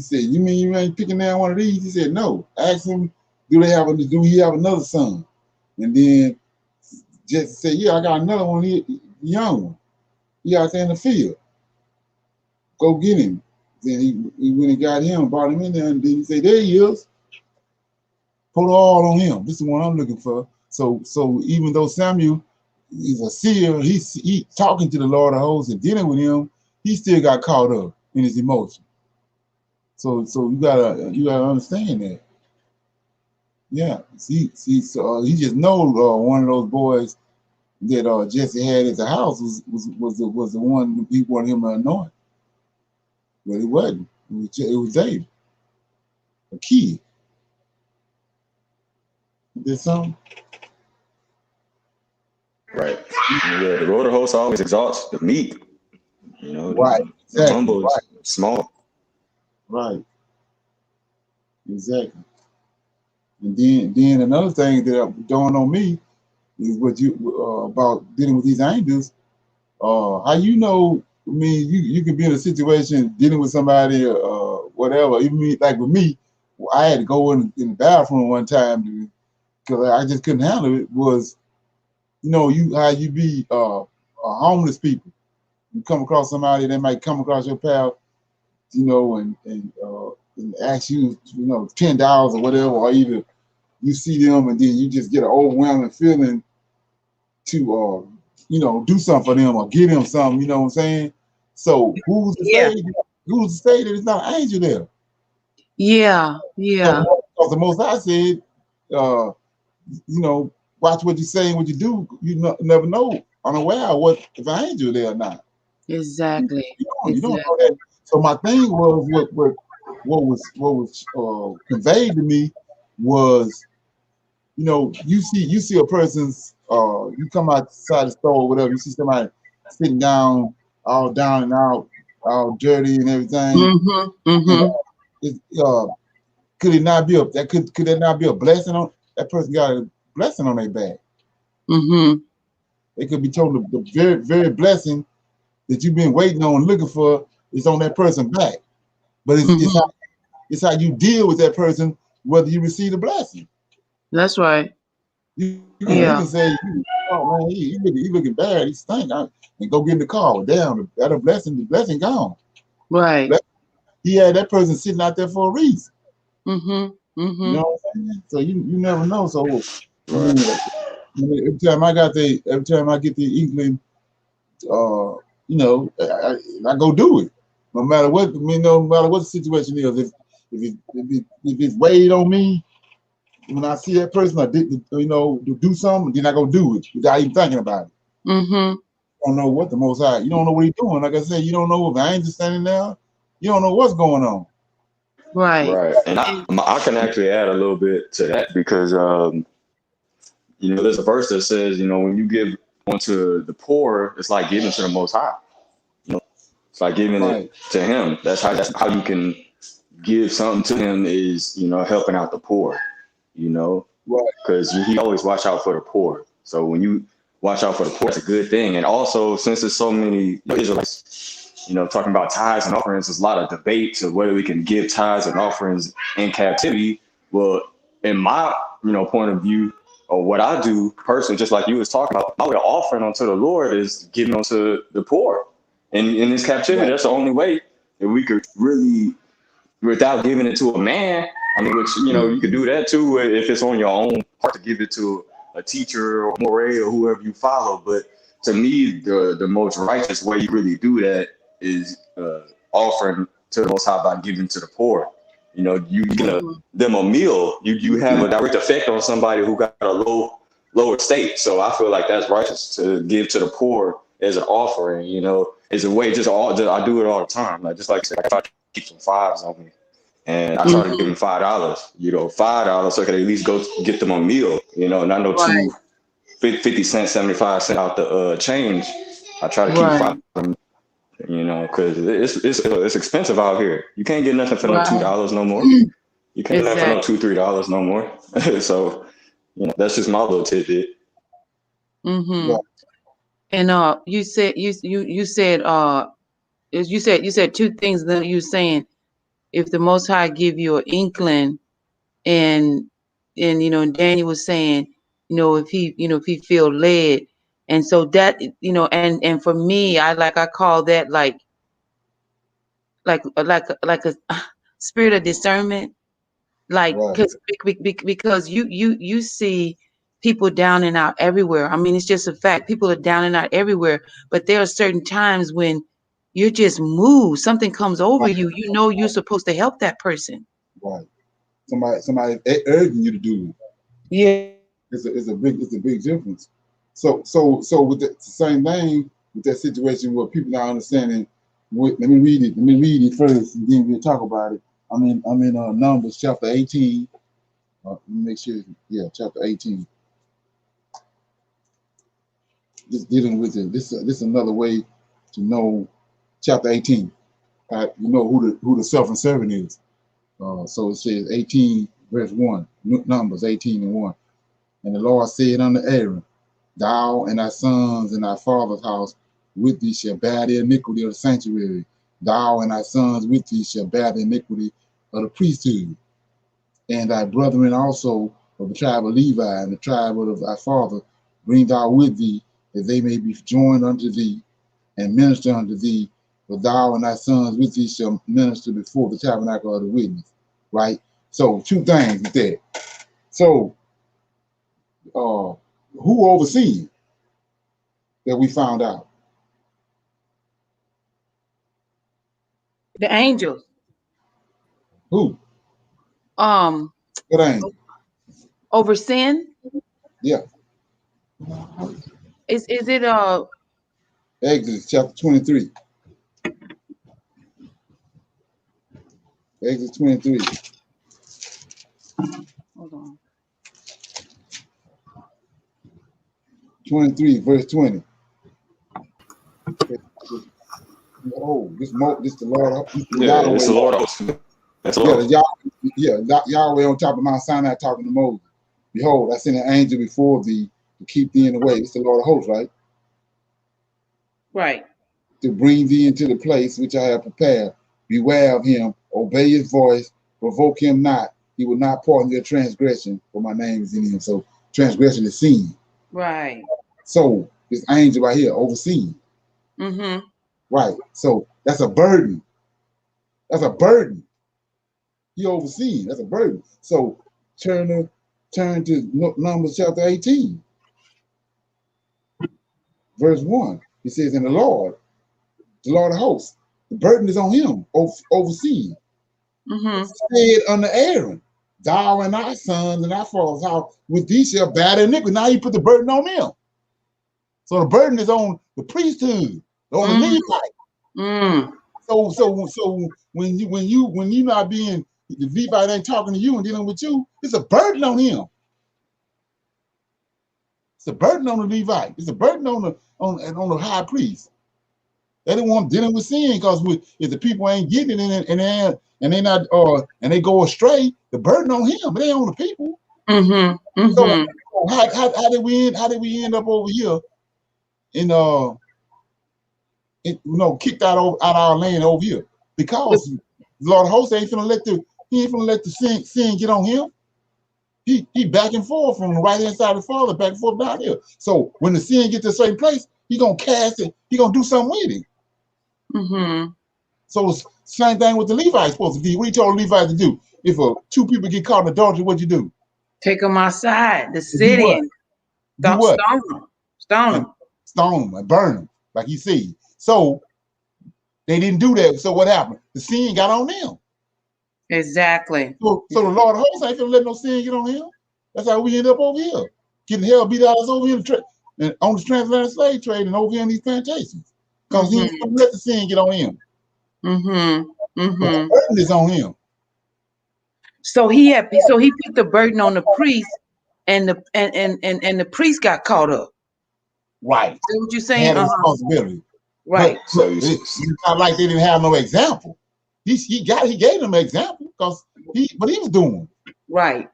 said, "You mean you ain't picking down one of these?" He said, "No." Ask him, do he have another son? And then Jesse said, "Yeah, I got another one here, young one. He out there in the field. Go get him." Then he went and got him, brought him in there, and then he said, "There he is. Put all on him. This is the one I'm looking for." So even though Samuel is a seer, he talking to the Lord of hosts and dealing with him, he still got caught up in his emotion. So you gotta understand that. Yeah. So he just know one of those boys that Jesse had at the house was the one he wanted him to anoint, but it wasn't. It was David, a kid. Did something. Right. Yeah, the Lord of hosts always exalts the meek. Right. The Exactly. humble Right. is small. Right. Exactly. And then another thing that dawned on me is what you about dealing with these angels. How you know? I mean, you can be in a situation dealing with somebody, whatever. Even like with me, I had to go in the bathroom one time because I just couldn't handle it. Was how you be homeless people. You come across somebody that might come across your path, and ask you, $10 or whatever, or either you see them and then you just get an overwhelming feeling to do something for them or give them something, you know what I'm saying? So who's to say that it's not an angel there? Yeah. Because the Most High said, watch what you say and what you do. You never know unaware of what if an angel there or not. Exactly. You don't know that. So my thing was what was conveyed to me was, you see a person's you come outside the store or whatever, you see somebody sitting down, all down and out, all dirty and everything. And, could it not be could that not be a blessing on that person? Got a blessing on their back. They could be told the very, very blessing that you've been waiting on and looking for is on that person's back. But it's how you deal with that person, whether you receive the blessing. That's right. You can say, "Oh man, he looking bad, he stink," and go get in the car. Damn, that a blessing. The blessing gone. Right. He had that person sitting out there for a reason. You know what I'm saying? So you never know. So every time I get the inkling, I go do it. No matter what, no matter what the situation is. If it's weighed on me, when I see that person, to do something, then I go do it without even thinking about it. You don't know what the Most High. You don't know what he's doing. Like I said, you don't know if the angel's standing there. You don't know what's going on. Right. And I can actually add a little bit to that because there's a verse that says, when you give unto the poor, it's like giving to the Most High. It's like giving it to him. That's how you can give something to him is, helping out the poor, because he always watch out for the poor. So when you watch out for the poor, it's a good thing. And also, since there's so many Israelites, talking about tithes and offerings, there's a lot of debates of whether we can give tithes and offerings in captivity. Well, in my, point of view, or what I do personally, just like you was talking about, my way of offering unto the Lord is giving unto the poor. And in this captivity, that's the only way that we could really, without giving it to a man, which, you could do that too if it's on your own heart to give it to a teacher or moray or whoever you follow. But to me, the most righteous way you really do that is offering to the Most High by giving to the poor. You give them a meal. You have a direct effect on somebody who got a low lower state. So I feel like that's righteous to give to the poor as an offering. You know, it's a way. I do it all the time. Like just like I said, I try to keep some fives on me. And I try to give them $5, you know, $5 so I could at least go get them a meal, you know, not no Right. 50 cents, 75 cents out the change. I try to keep Right. five of them, you know, because it's expensive out here. You can't get nothing for no Right. $2 no more. You can't get nothing for no Exactly. $2, $3 no more. So, you know, that's just my little tidbit. Mm-hmm. And you said you said two things that you saying. If the Most High give you an inkling, and you know, and Daniel was saying, you know, if he feel led, and so that, you know, and for me, I call that like a spirit of discernment, like Right. because you see people down and out everywhere. I mean, it's just a fact. People are down and out everywhere, but there are certain times when you're just moved. Something comes over you. You know you're supposed to help that person. Right. Somebody urging you to do it. Yeah. It's a big difference. So with the same thing with that situation where people not understanding. Let me read it. Let me read it first, and then we'll talk about it. I'm in Numbers chapter 18. Let me make sure. Yeah, chapter 18. Just dealing with it. This is another way to know chapter 18. You know who the servant servant is. So it says 18 verse 1. Numbers 18 and 1. And the Lord said unto Aaron, Thou and thy sons and thy father's house with thee shall bear the iniquity of the sanctuary. Thou and thy sons with thee shall bear the iniquity of the priesthood. And thy brethren also of the tribe of Levi and the tribe of thy father bring thou with thee, that they may be joined unto thee and minister unto thee. But thou and thy sons with thee shall minister before the tabernacle of the witness. Right? So two things with that. So who oversees that we found out? The angels. Who? What angel? Over sin? Yeah. Is it Exodus chapter 23. Exodus 23. hold on. 23 verse 20. Oh, this the Lord. Yeah, it's the Lord. That's Lord. Yahweh on top of Mount Sinai talking to Moses. Behold, I send an angel before thee to keep thee in the way. It's the Lord of hosts, right? Right. To bring thee into the place which I have prepared. Beware of him, obey his voice, provoke him not. He will not pardon your transgression, for my name is in him. So transgression is sin. Right. So this angel right here overseeing. Mm-hmm. Right. So that's a burden. That's a burden. He overseeing. That's a burden. So turn to Numbers chapter 18, verse 1. He says, "And the Lord of hosts, the burden is on him, overseeing." Mm-hmm. Said unto Aaron, Thou and thy sons and thy father's house with thee shall bear the iniquity. Now he put the burden on them. So the burden is on the priesthood, on the Levite. So when you not being, the Levite ain't talking to you and dealing with you, it's a burden on him. It's a burden on the Levite. It's a burden on the high priest. They don't want dealing with sin, because if the people ain't getting it and they not and they go astray, the burden on him, but they on the people. So how did we end up over here in kicked out our land over here? Because the Lord of hosts ain't finna let the sin get on him. He back and forth from the right hand side of the Father, back and forth down here. So when the sin gets to a certain place, he gonna cast it. He gonna do something with it. So it's same thing with the Levites supposed to do. What he told the Levites to do? If two people get caught in adultery, what you do? Take them outside the city and do what? Stone them. Stone them and burn them, like he said. So they didn't do that. So what happened? The sin got on them. Exactly. So the Lord of hosts ain't gonna let no sin get on him. That's how we end up over here. getting hell beat out of us over here and on the transatlantic slave trade and over here in these plantations. Because he didn't let the sin get on him. The burden is on him. So he put the burden on the priest, and the priest got caught up. Right. Is that what you're saying? Had a responsibility. Right. But it's not like they didn't have no example. He gave them an example but he was doing. Right.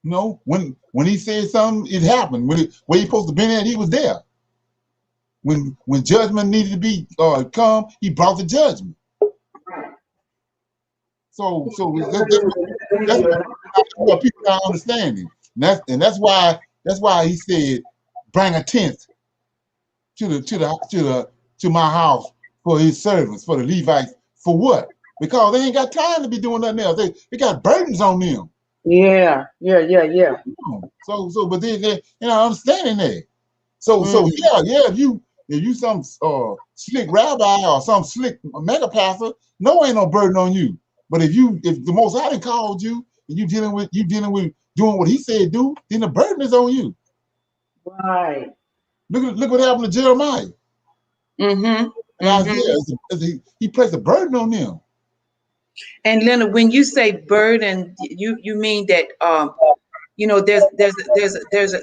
You know, when he said something, it happened. Where he supposed to be at, he was there. When judgment needed to be come, he brought the judgment. So that's what people are understanding. And that's why he said, bring a tenth to my house for his servants, for the Levites. For what? Because they ain't got time to be doing nothing else. They got burdens on them. Yeah. So but they're not understanding that. So if you some slick rabbi or some slick mega pastor, no, ain't no burden on you. But if the Most High called you and you dealing with doing what he said do, then the burden is on you. Right. Look what happened to Jeremiah. And Isaiah, he placed a burden on them. And Leonard, when you say burden, you mean that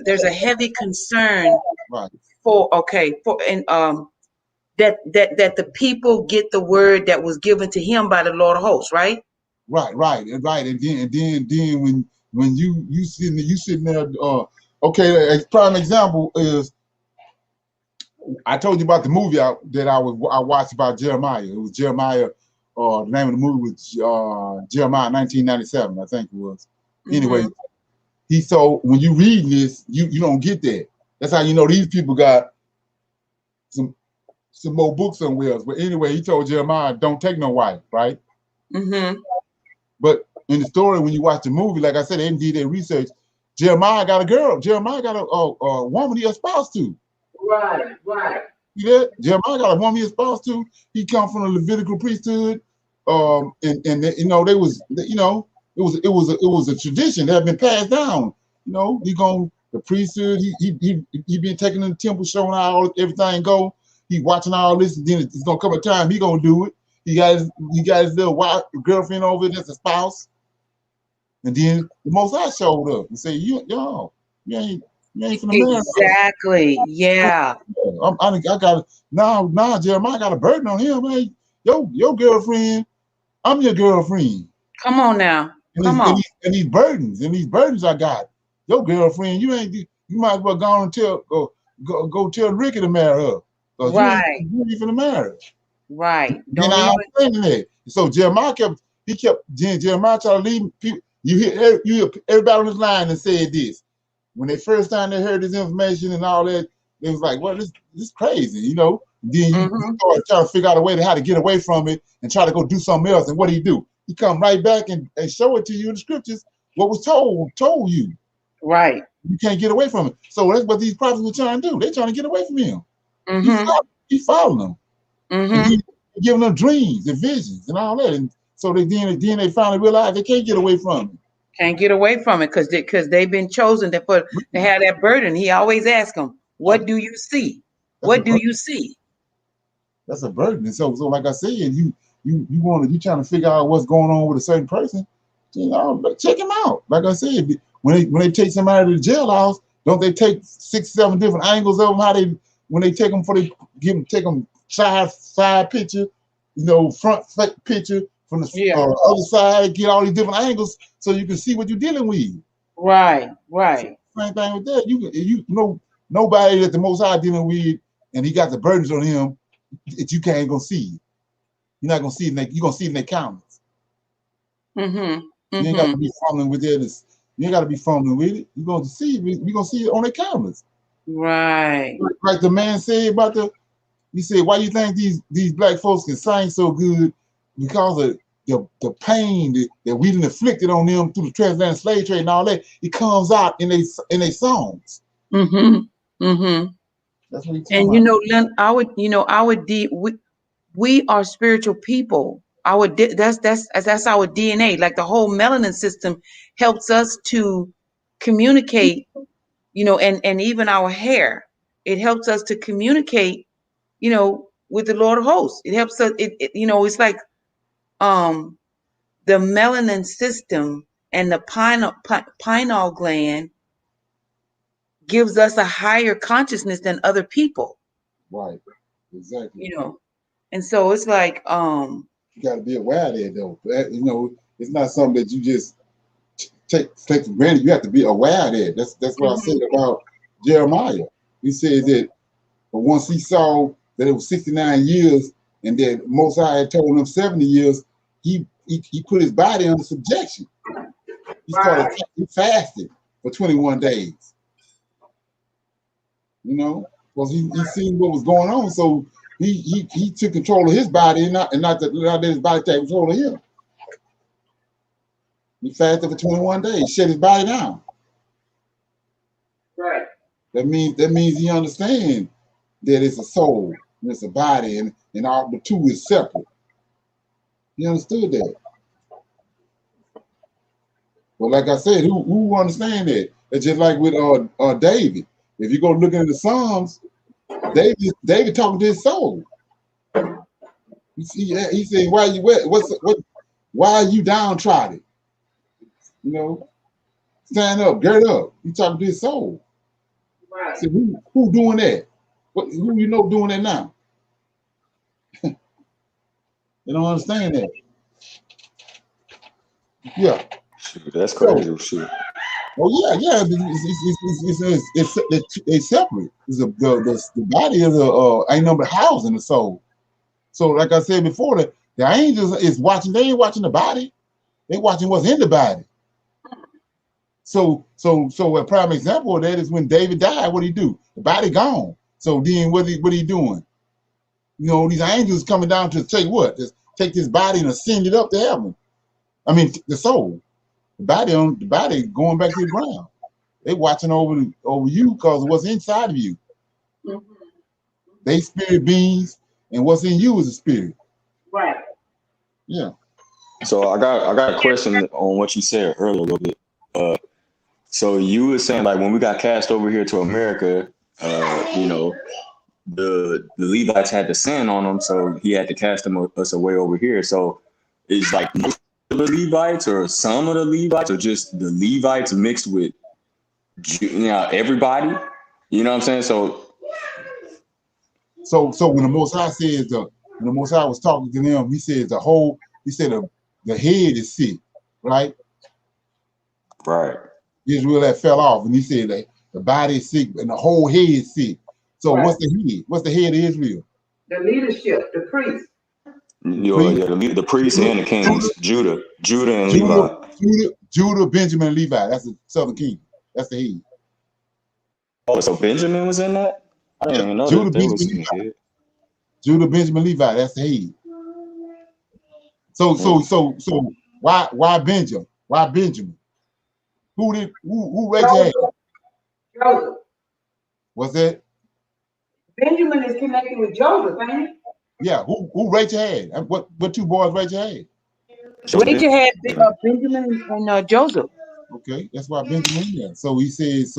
there's a heavy concern Right. that the people get the word that was given to him by the Lord of hosts, right? Right. And then when you sitting there, okay, a prime example is I told you about the movie that I watched about Jeremiah. It was Jeremiah. The name of the movie was Jeremiah 1997, I think it was. Anyway, so when you read this, you don't get that. That's how you know these people got some more books somewhere else. But anyway, he told Jeremiah, don't take no wife, right? But in the story, when you watch the movie, like I said, they did their research. Jeremiah got a girl. Jeremiah got a woman he espoused to. Right. Yeah, Jeremiah got a woman he espoused to. He come from the Levitical priesthood, and it was a tradition that had been passed down. You know, the priesthood. He been taking in the temple, showing how everything go. He watching all this, and then it's gonna come a time he gonna do it. He got his little wife, girlfriend over there that's a spouse, and then the Most High showed up and said, "You ain't finna marry." Exactly. Yeah. I got now. Jeremiah got a burden on him, man. Your girlfriend, I'm your girlfriend. Come on now. And these burdens I got. Your girlfriend, you might as well go and go tell Ricky to marry her. Right. You ain't finna marry. Right. Don't even that. So Jeremiah kept Jeremiah trying to leave people. You hear everybody on this line that said this. When they first time they heard this information and all that, they was like, well, this is crazy, you know. Then you start trying to figure out a way to how to get away from it and try to go do something else. And what do? He come right back and show it to you in the scriptures, what was told you. Right. You can't get away from it. So that's what these prophets were trying to do. They're trying to get away from him. He following them. And he giving them dreams and visions and all that. And so they finally realized they can't get away from it. Can't get away from it because they've been chosen to have that burden. He always asks them, "What do you see? What do you see?" That's a burden. And so like I said, you trying to figure out what's going on with a certain person, check him out. Like I said, when they take somebody to the jailhouse, don't they take 6-7 different angles of them? When they take them take them side picture, front picture from the other side, get all these different angles so you can see what you're dealing with. Right. So same thing with that. You know nobody that the Most High dealing with, and he got the burdens on him that you can't go see. You're not gonna see it. You're gonna see it in their countenance. You ain't got to be fumbling with it. You ain't got to be fumbling with it. You're gonna see it. You're gonna see it on their countenance. Right. Like the man said about he said, why you think these black folks can sing so good? Because of the pain that we done inflicted on them through the transatlantic slave trade and all that. It comes out in their songs. That's what he's talking about. We are spiritual people. That's our DNA. Like the whole melanin system helps us to communicate you know, and even our hair. It helps us to communicate, you know, with the Lord of hosts. It helps us, you know, it's like the melanin system and the pineal gland gives us a higher consciousness than other people. Right. Exactly. You know, and so it's like you got to be aware of that though. You know, it's not something that you just take for granted. You have to be aware of that. That's what I said about Jeremiah. He said that, but once he saw that it was 69 years and that Most High had told him 70 years, he put his body under subjection. He started he fasted for 21 days. You know, because he seen what was going on, so he took control of his body and not that his body take control of him. He fasted for 21 days, shut his body down. right. That means he understands that it's a soul and it's a body and all the two is separate. He understood that. But like I said, who understand that? It's just like with David. If you go look into the Psalms, David talking to his soul. He said, "Why you why are you downtrodden? You know, stand up, gird up." He talking to his soul. Right. So who doing that? Who you know doing that now? They don't understand that. Yeah. Shoot, that's crazy. Shoot. Oh yeah. It's separate. The body is ain't no but housing the soul. So like I said before, the angels is watching. They ain't watching the body. They watching what's in the body. So a prime example of that is when David died. What did he do? The body gone. So then what he doing? You know, these angels coming down to take what? Just take this body and ascend it up to heaven. I mean, the soul, the body going back to the ground. They watching over you because of what's inside of you. They spirit beings, and what's in you is a spirit. Right. Yeah. So I got a question on what you said earlier a little bit. So you were saying like when we got cast over here to America, you know, the Levites had to sin on them, so he had to cast us away over here. So it's like most of the Levites or some of the Levites or just the Levites mixed with everybody. You know what I'm saying? So when the Most High says when the Most High was talking to them, he said the head is sick, right? Right. Israel that fell off, and he said that the body is sick and the whole head is sick. So what's the head? What's the head of Israel? The leadership, the priest. The priests and the kings, Judah and Levi. Judah, Benjamin, and Levi. That's the southern kingdom. That's the head. Oh, so Benjamin was in that? I didn't even know Judah, that there was Benjamin, some head. Judah, Benjamin, Levi. That's the head. So why Benjamin? Why Benjamin? Who raised your hand? Joseph. What's that? Benjamin is connected with Joseph, ain't it? Yeah. Who raised your hand? What two boys raised your hand? Raise your hand, Benjamin and Joseph. Okay, that's why Benjamin here. So he says.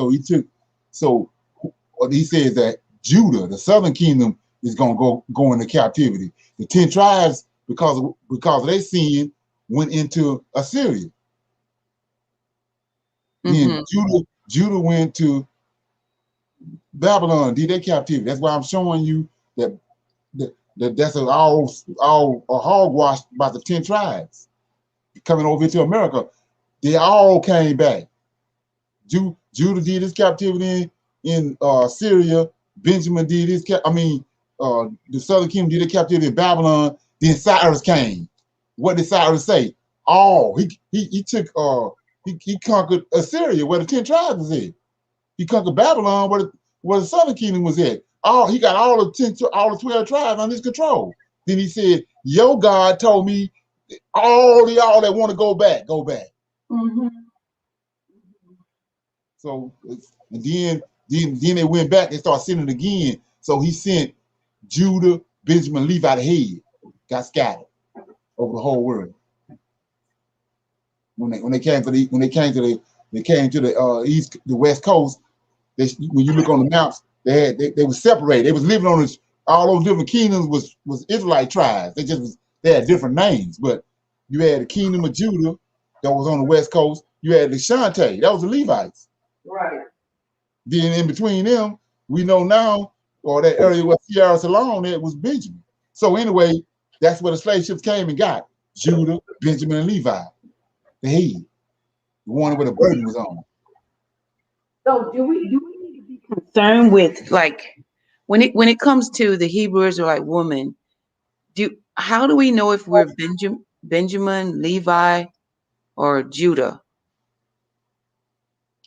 He says that Judah, the southern kingdom, is gonna go into captivity. The 10 tribes, because of their sin, went into Assyria. Then Judah went to Babylon, did their captivity. That's why I'm showing you that's all a hogwash about the 10 tribes coming over to America. They all came back. Judah did his captivity in Syria. Benjamin did his the southern kingdom did their captivity in Babylon. Then Cyrus came. What did Cyrus say? He took he conquered Assyria where the 10 tribes was at. He conquered Babylon where the southern kingdom was at. He got all the 12 tribes under his control. Then he said, "Your God told me all of y'all that want to go back, go back." So and then they went back and started sending again. So he sent Judah, Benjamin, Levi the head, got scattered over the whole world. When they came to the west coast, when you look on the maps, they were separated. They was living on this, all those different kingdoms was Israelite tribes. They had different names, but you had the kingdom of Judah that was on the west coast. You had the Shante, that was the Levites. Right. Then in between them, we know now, or that area where Sierra Salon, it was Benjamin. So anyway, that's where the slave ships came and got Judah, Benjamin, and Levi. The head, the one where the burden was on. So do we need to be concerned with, like, when it comes to the Hebrew Israelite woman, how do we know if we're Benjamin, Levi, or Judah?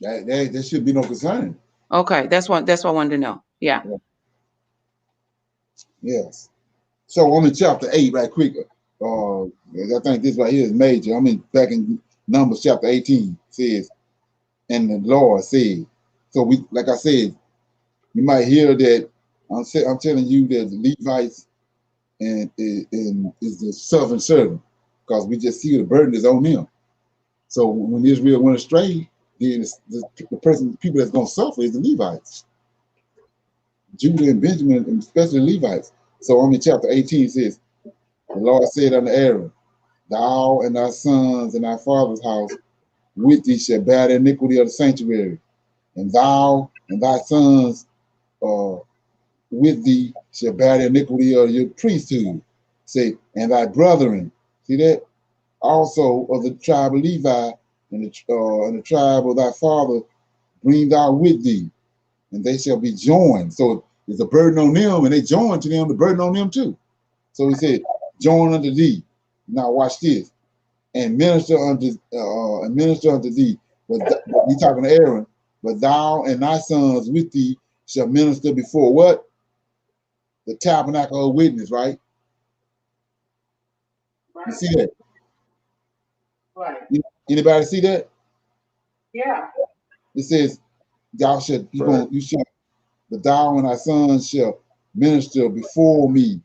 There should be no concern. Okay, that's what I wanted to know. Yeah. Yes. So I'm in chapter 8 right quick. I think this right here is major. Back in Numbers chapter 18 says, and the Lord said. So we, like I said, you might hear that I'm telling you that the Levites and is the southern servant, because we just see the burden is on them. So when Israel went astray, then the people that's going to suffer is the Levites, Judah and Benjamin, and especially the Levites. So on in chapter 18 says, the Lord said unto Aaron, thou and thy sons and thy father's house with thee shall bear the iniquity of the sanctuary, and thou and thy sons with thee shall bear the iniquity of your priesthood. Say, and thy brethren, see that? Also of the tribe of Levi and the tribe of thy father bring thou with thee, and they shall be joined. So there's a burden on them, and they join to them, the burden on them too. So he said, join unto thee. Now watch this. And minister unto thee. But we talking to Aaron, but thou and thy sons with thee shall minister before what? The tabernacle of witness, right? You see that? Right. Anybody see that? Yeah. It says, thou shalt, you shall, but thou and thy sons shall minister before me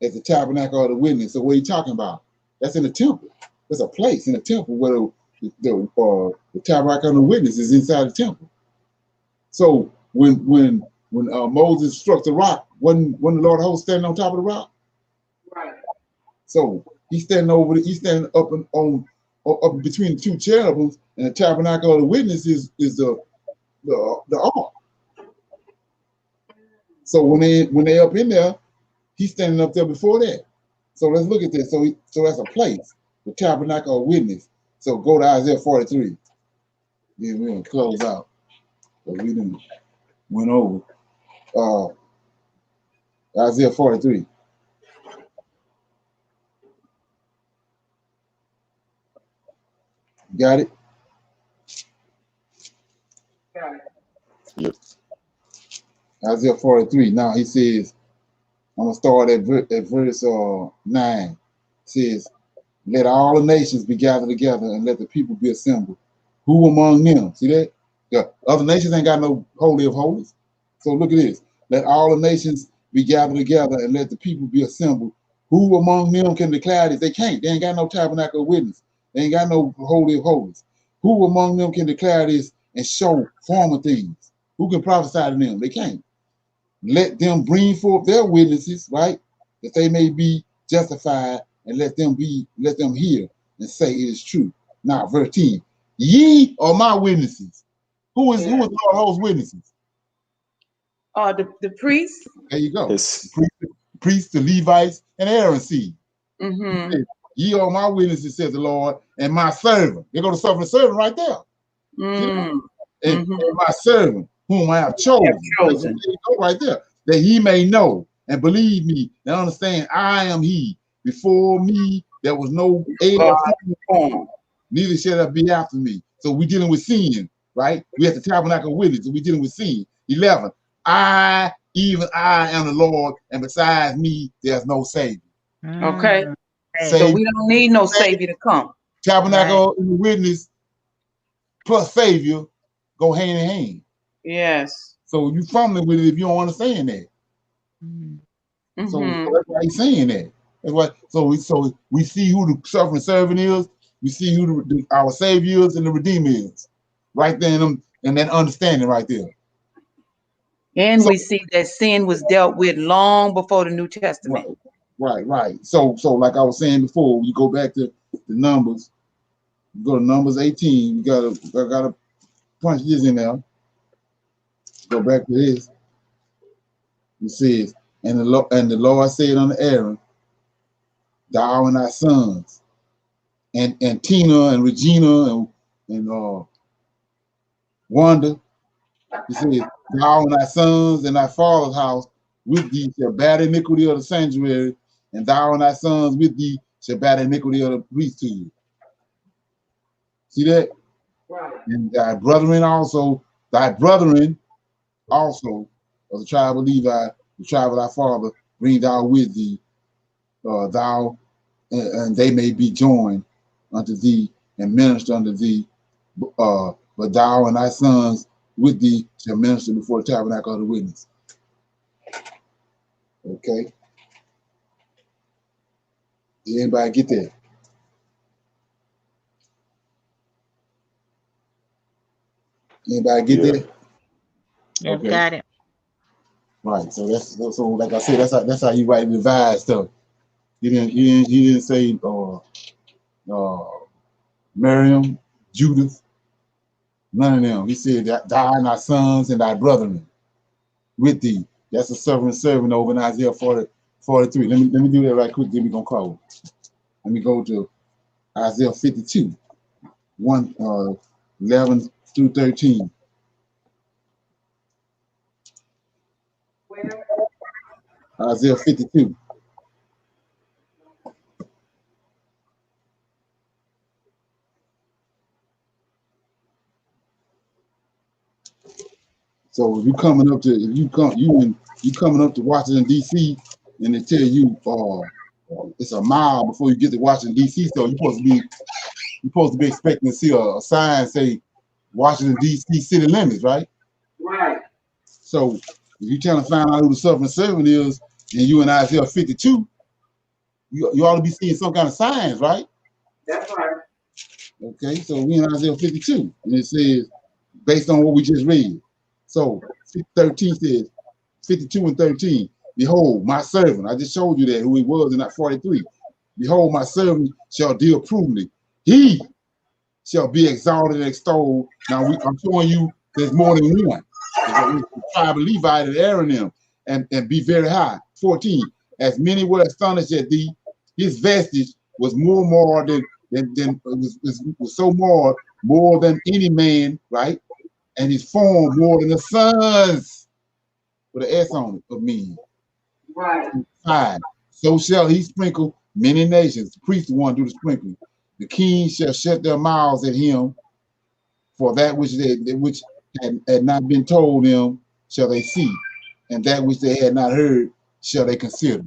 at the tabernacle of the witness. So what are you talking about? That's in the temple. There's a place in the temple where the tabernacle of the witness is inside the temple. So when Moses struck the rock, wasn't the Lord of hosts standing on top of the rock? Right. So he's standing up between the two cherubims, and the tabernacle of the witness is the ark. So when they up in there, he's standing up there before that. So let's look at this. So that's a place, the tabernacle of witness. So go to Isaiah 43. Then we're gonna close out. But we didn't went over Isaiah 43. Got it? Got it. Yep. Isaiah 43. Now he says, I'm gonna start at verse 9. It says, let all the nations be gathered together and let the people be assembled. Who among them? See that? The other nations ain't got no holy of holies. So look at this. Let all the nations be gathered together and let the people be assembled. Who among them can declare this? They can't. They ain't got no tabernacle of witness. They ain't got no holy of holies. Who among them can declare this and show former things? Who can prophesy to them? They can't. Let them bring forth their witnesses, right? That they may be justified, and let them hear and say it is true. Now, verse 10. Ye are my witnesses. Who is the Lord of hosts witnesses? The priests. There you go. Yes. Priests, the Levites, and Aaron's seed. Mm-hmm. Ye are my witnesses, says the Lord, and my servant. They go to servant right there. Mm-hmm. And my servant, whom I have chosen. Go right there. That he may know and believe me and understand I am he. Before me, there was no form. Neither shall there be after me. So we're dealing with sin, right? We have the tabernacle of witness, so we're dealing with sin. 11. Even I am the Lord, and besides me, there's no Savior. Okay. So we don't need no Savior to come. Tabernacle and the witness plus Savior go hand in hand. Yes. So you fumbling with it if you don't understand that. Mm-hmm. So that's why he's saying that. That's why. So we see who the suffering servant is. We see who our Savior is and the Redeemer is. Right there in them and that understanding right there. And So, we see that sin was dealt with long before the New Testament. Right. So like I was saying before, you go back to the Numbers, you go to Numbers 18, I gotta punch this in there. Go back to this. It says, and the Lord said unto Aaron, thou and thy sons, and Tina and Regina and Wanda. He says, thou and thy sons and thy father's house with thee shall bear the iniquity of the sanctuary, and thou and thy sons with thee shall bear the iniquity of the priesthood. See that? Right. And thy brethren also of the tribe of Levi, the tribe of thy father, bring thou with thee, thou and they may be joined unto thee and minister unto thee. But thou and thy sons with thee shall minister before the tabernacle of the witness. Okay. Anybody get that? Anybody get that? Yeah, Okay. got it. Right. So so like I said, that's how you write the divide stuff. He didn't say Miriam, Judith, none of them. He said that thou and thy sons and thy brethren with thee. That's a servant over in Isaiah 43. Let me do that right quick, then we're gonna close. Let me go to Isaiah 52, 11 through 13. Where? Isaiah 52. So if you coming up to Washington D.C. and they tell you it's a mile before you get to Washington D.C. So you're supposed to be expecting to see a sign say Washington D.C. city limits, right? Right. So if you're trying to find out who the suffering servant is, and you in Isaiah 52, you ought to be seeing some kind of signs, right? That's right. Okay, so we in Isaiah 52, and it says, based on what we just read. So 13 says, 52 and 13, behold, my servant, I just showed you that who he was in that 43. Behold, my servant shall deal prudently. He shall be exalted and extolled. Now I'm showing you there's more than one. The tribe of Levi and Aaron them, and be very high. 14, as many were astonished at thee, his vestige was more than was so more than any man, right? And his form more than the sons with an S on it of men. Right. 5. So shall he sprinkle many nations. The priest the one do the sprinkling. The king shall shut their mouths at him, for that which had not been told them shall they see, and that which they had not heard shall they consider.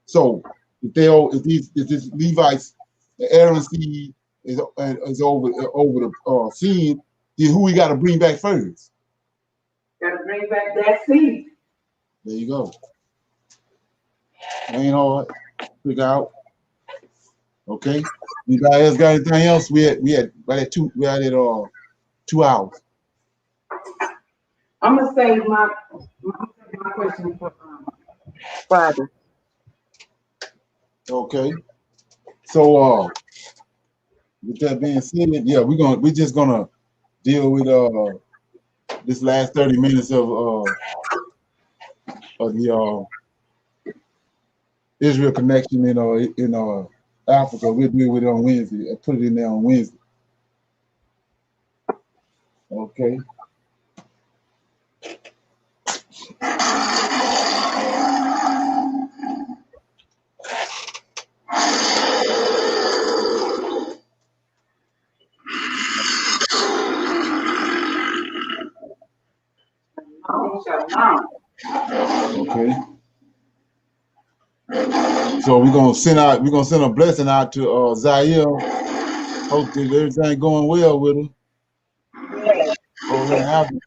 So if this Levites, the Aaron seed is over the scene, then who we got to bring back first? Got to bring back that seed. There you go. Ain't hard. Figure out. Okay. Anybody else got anything else? We had 2 hours. I'm gonna save my question for Friday. Okay. So with that being said, yeah, we're just gonna deal with this last 30 minutes of the Israel connection in Africa. We'll deal with it on Wednesday. Put it in there on Wednesday. Okay. Okay. So we're gonna send a blessing out to Zaire. Hope that everything going well with her. Over there in Africa.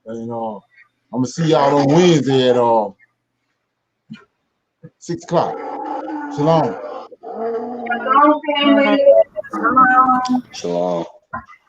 And I'm gonna see y'all on Wednesday at 6 o'clock. Shalom. Shalom, family. Shalom. Shalom.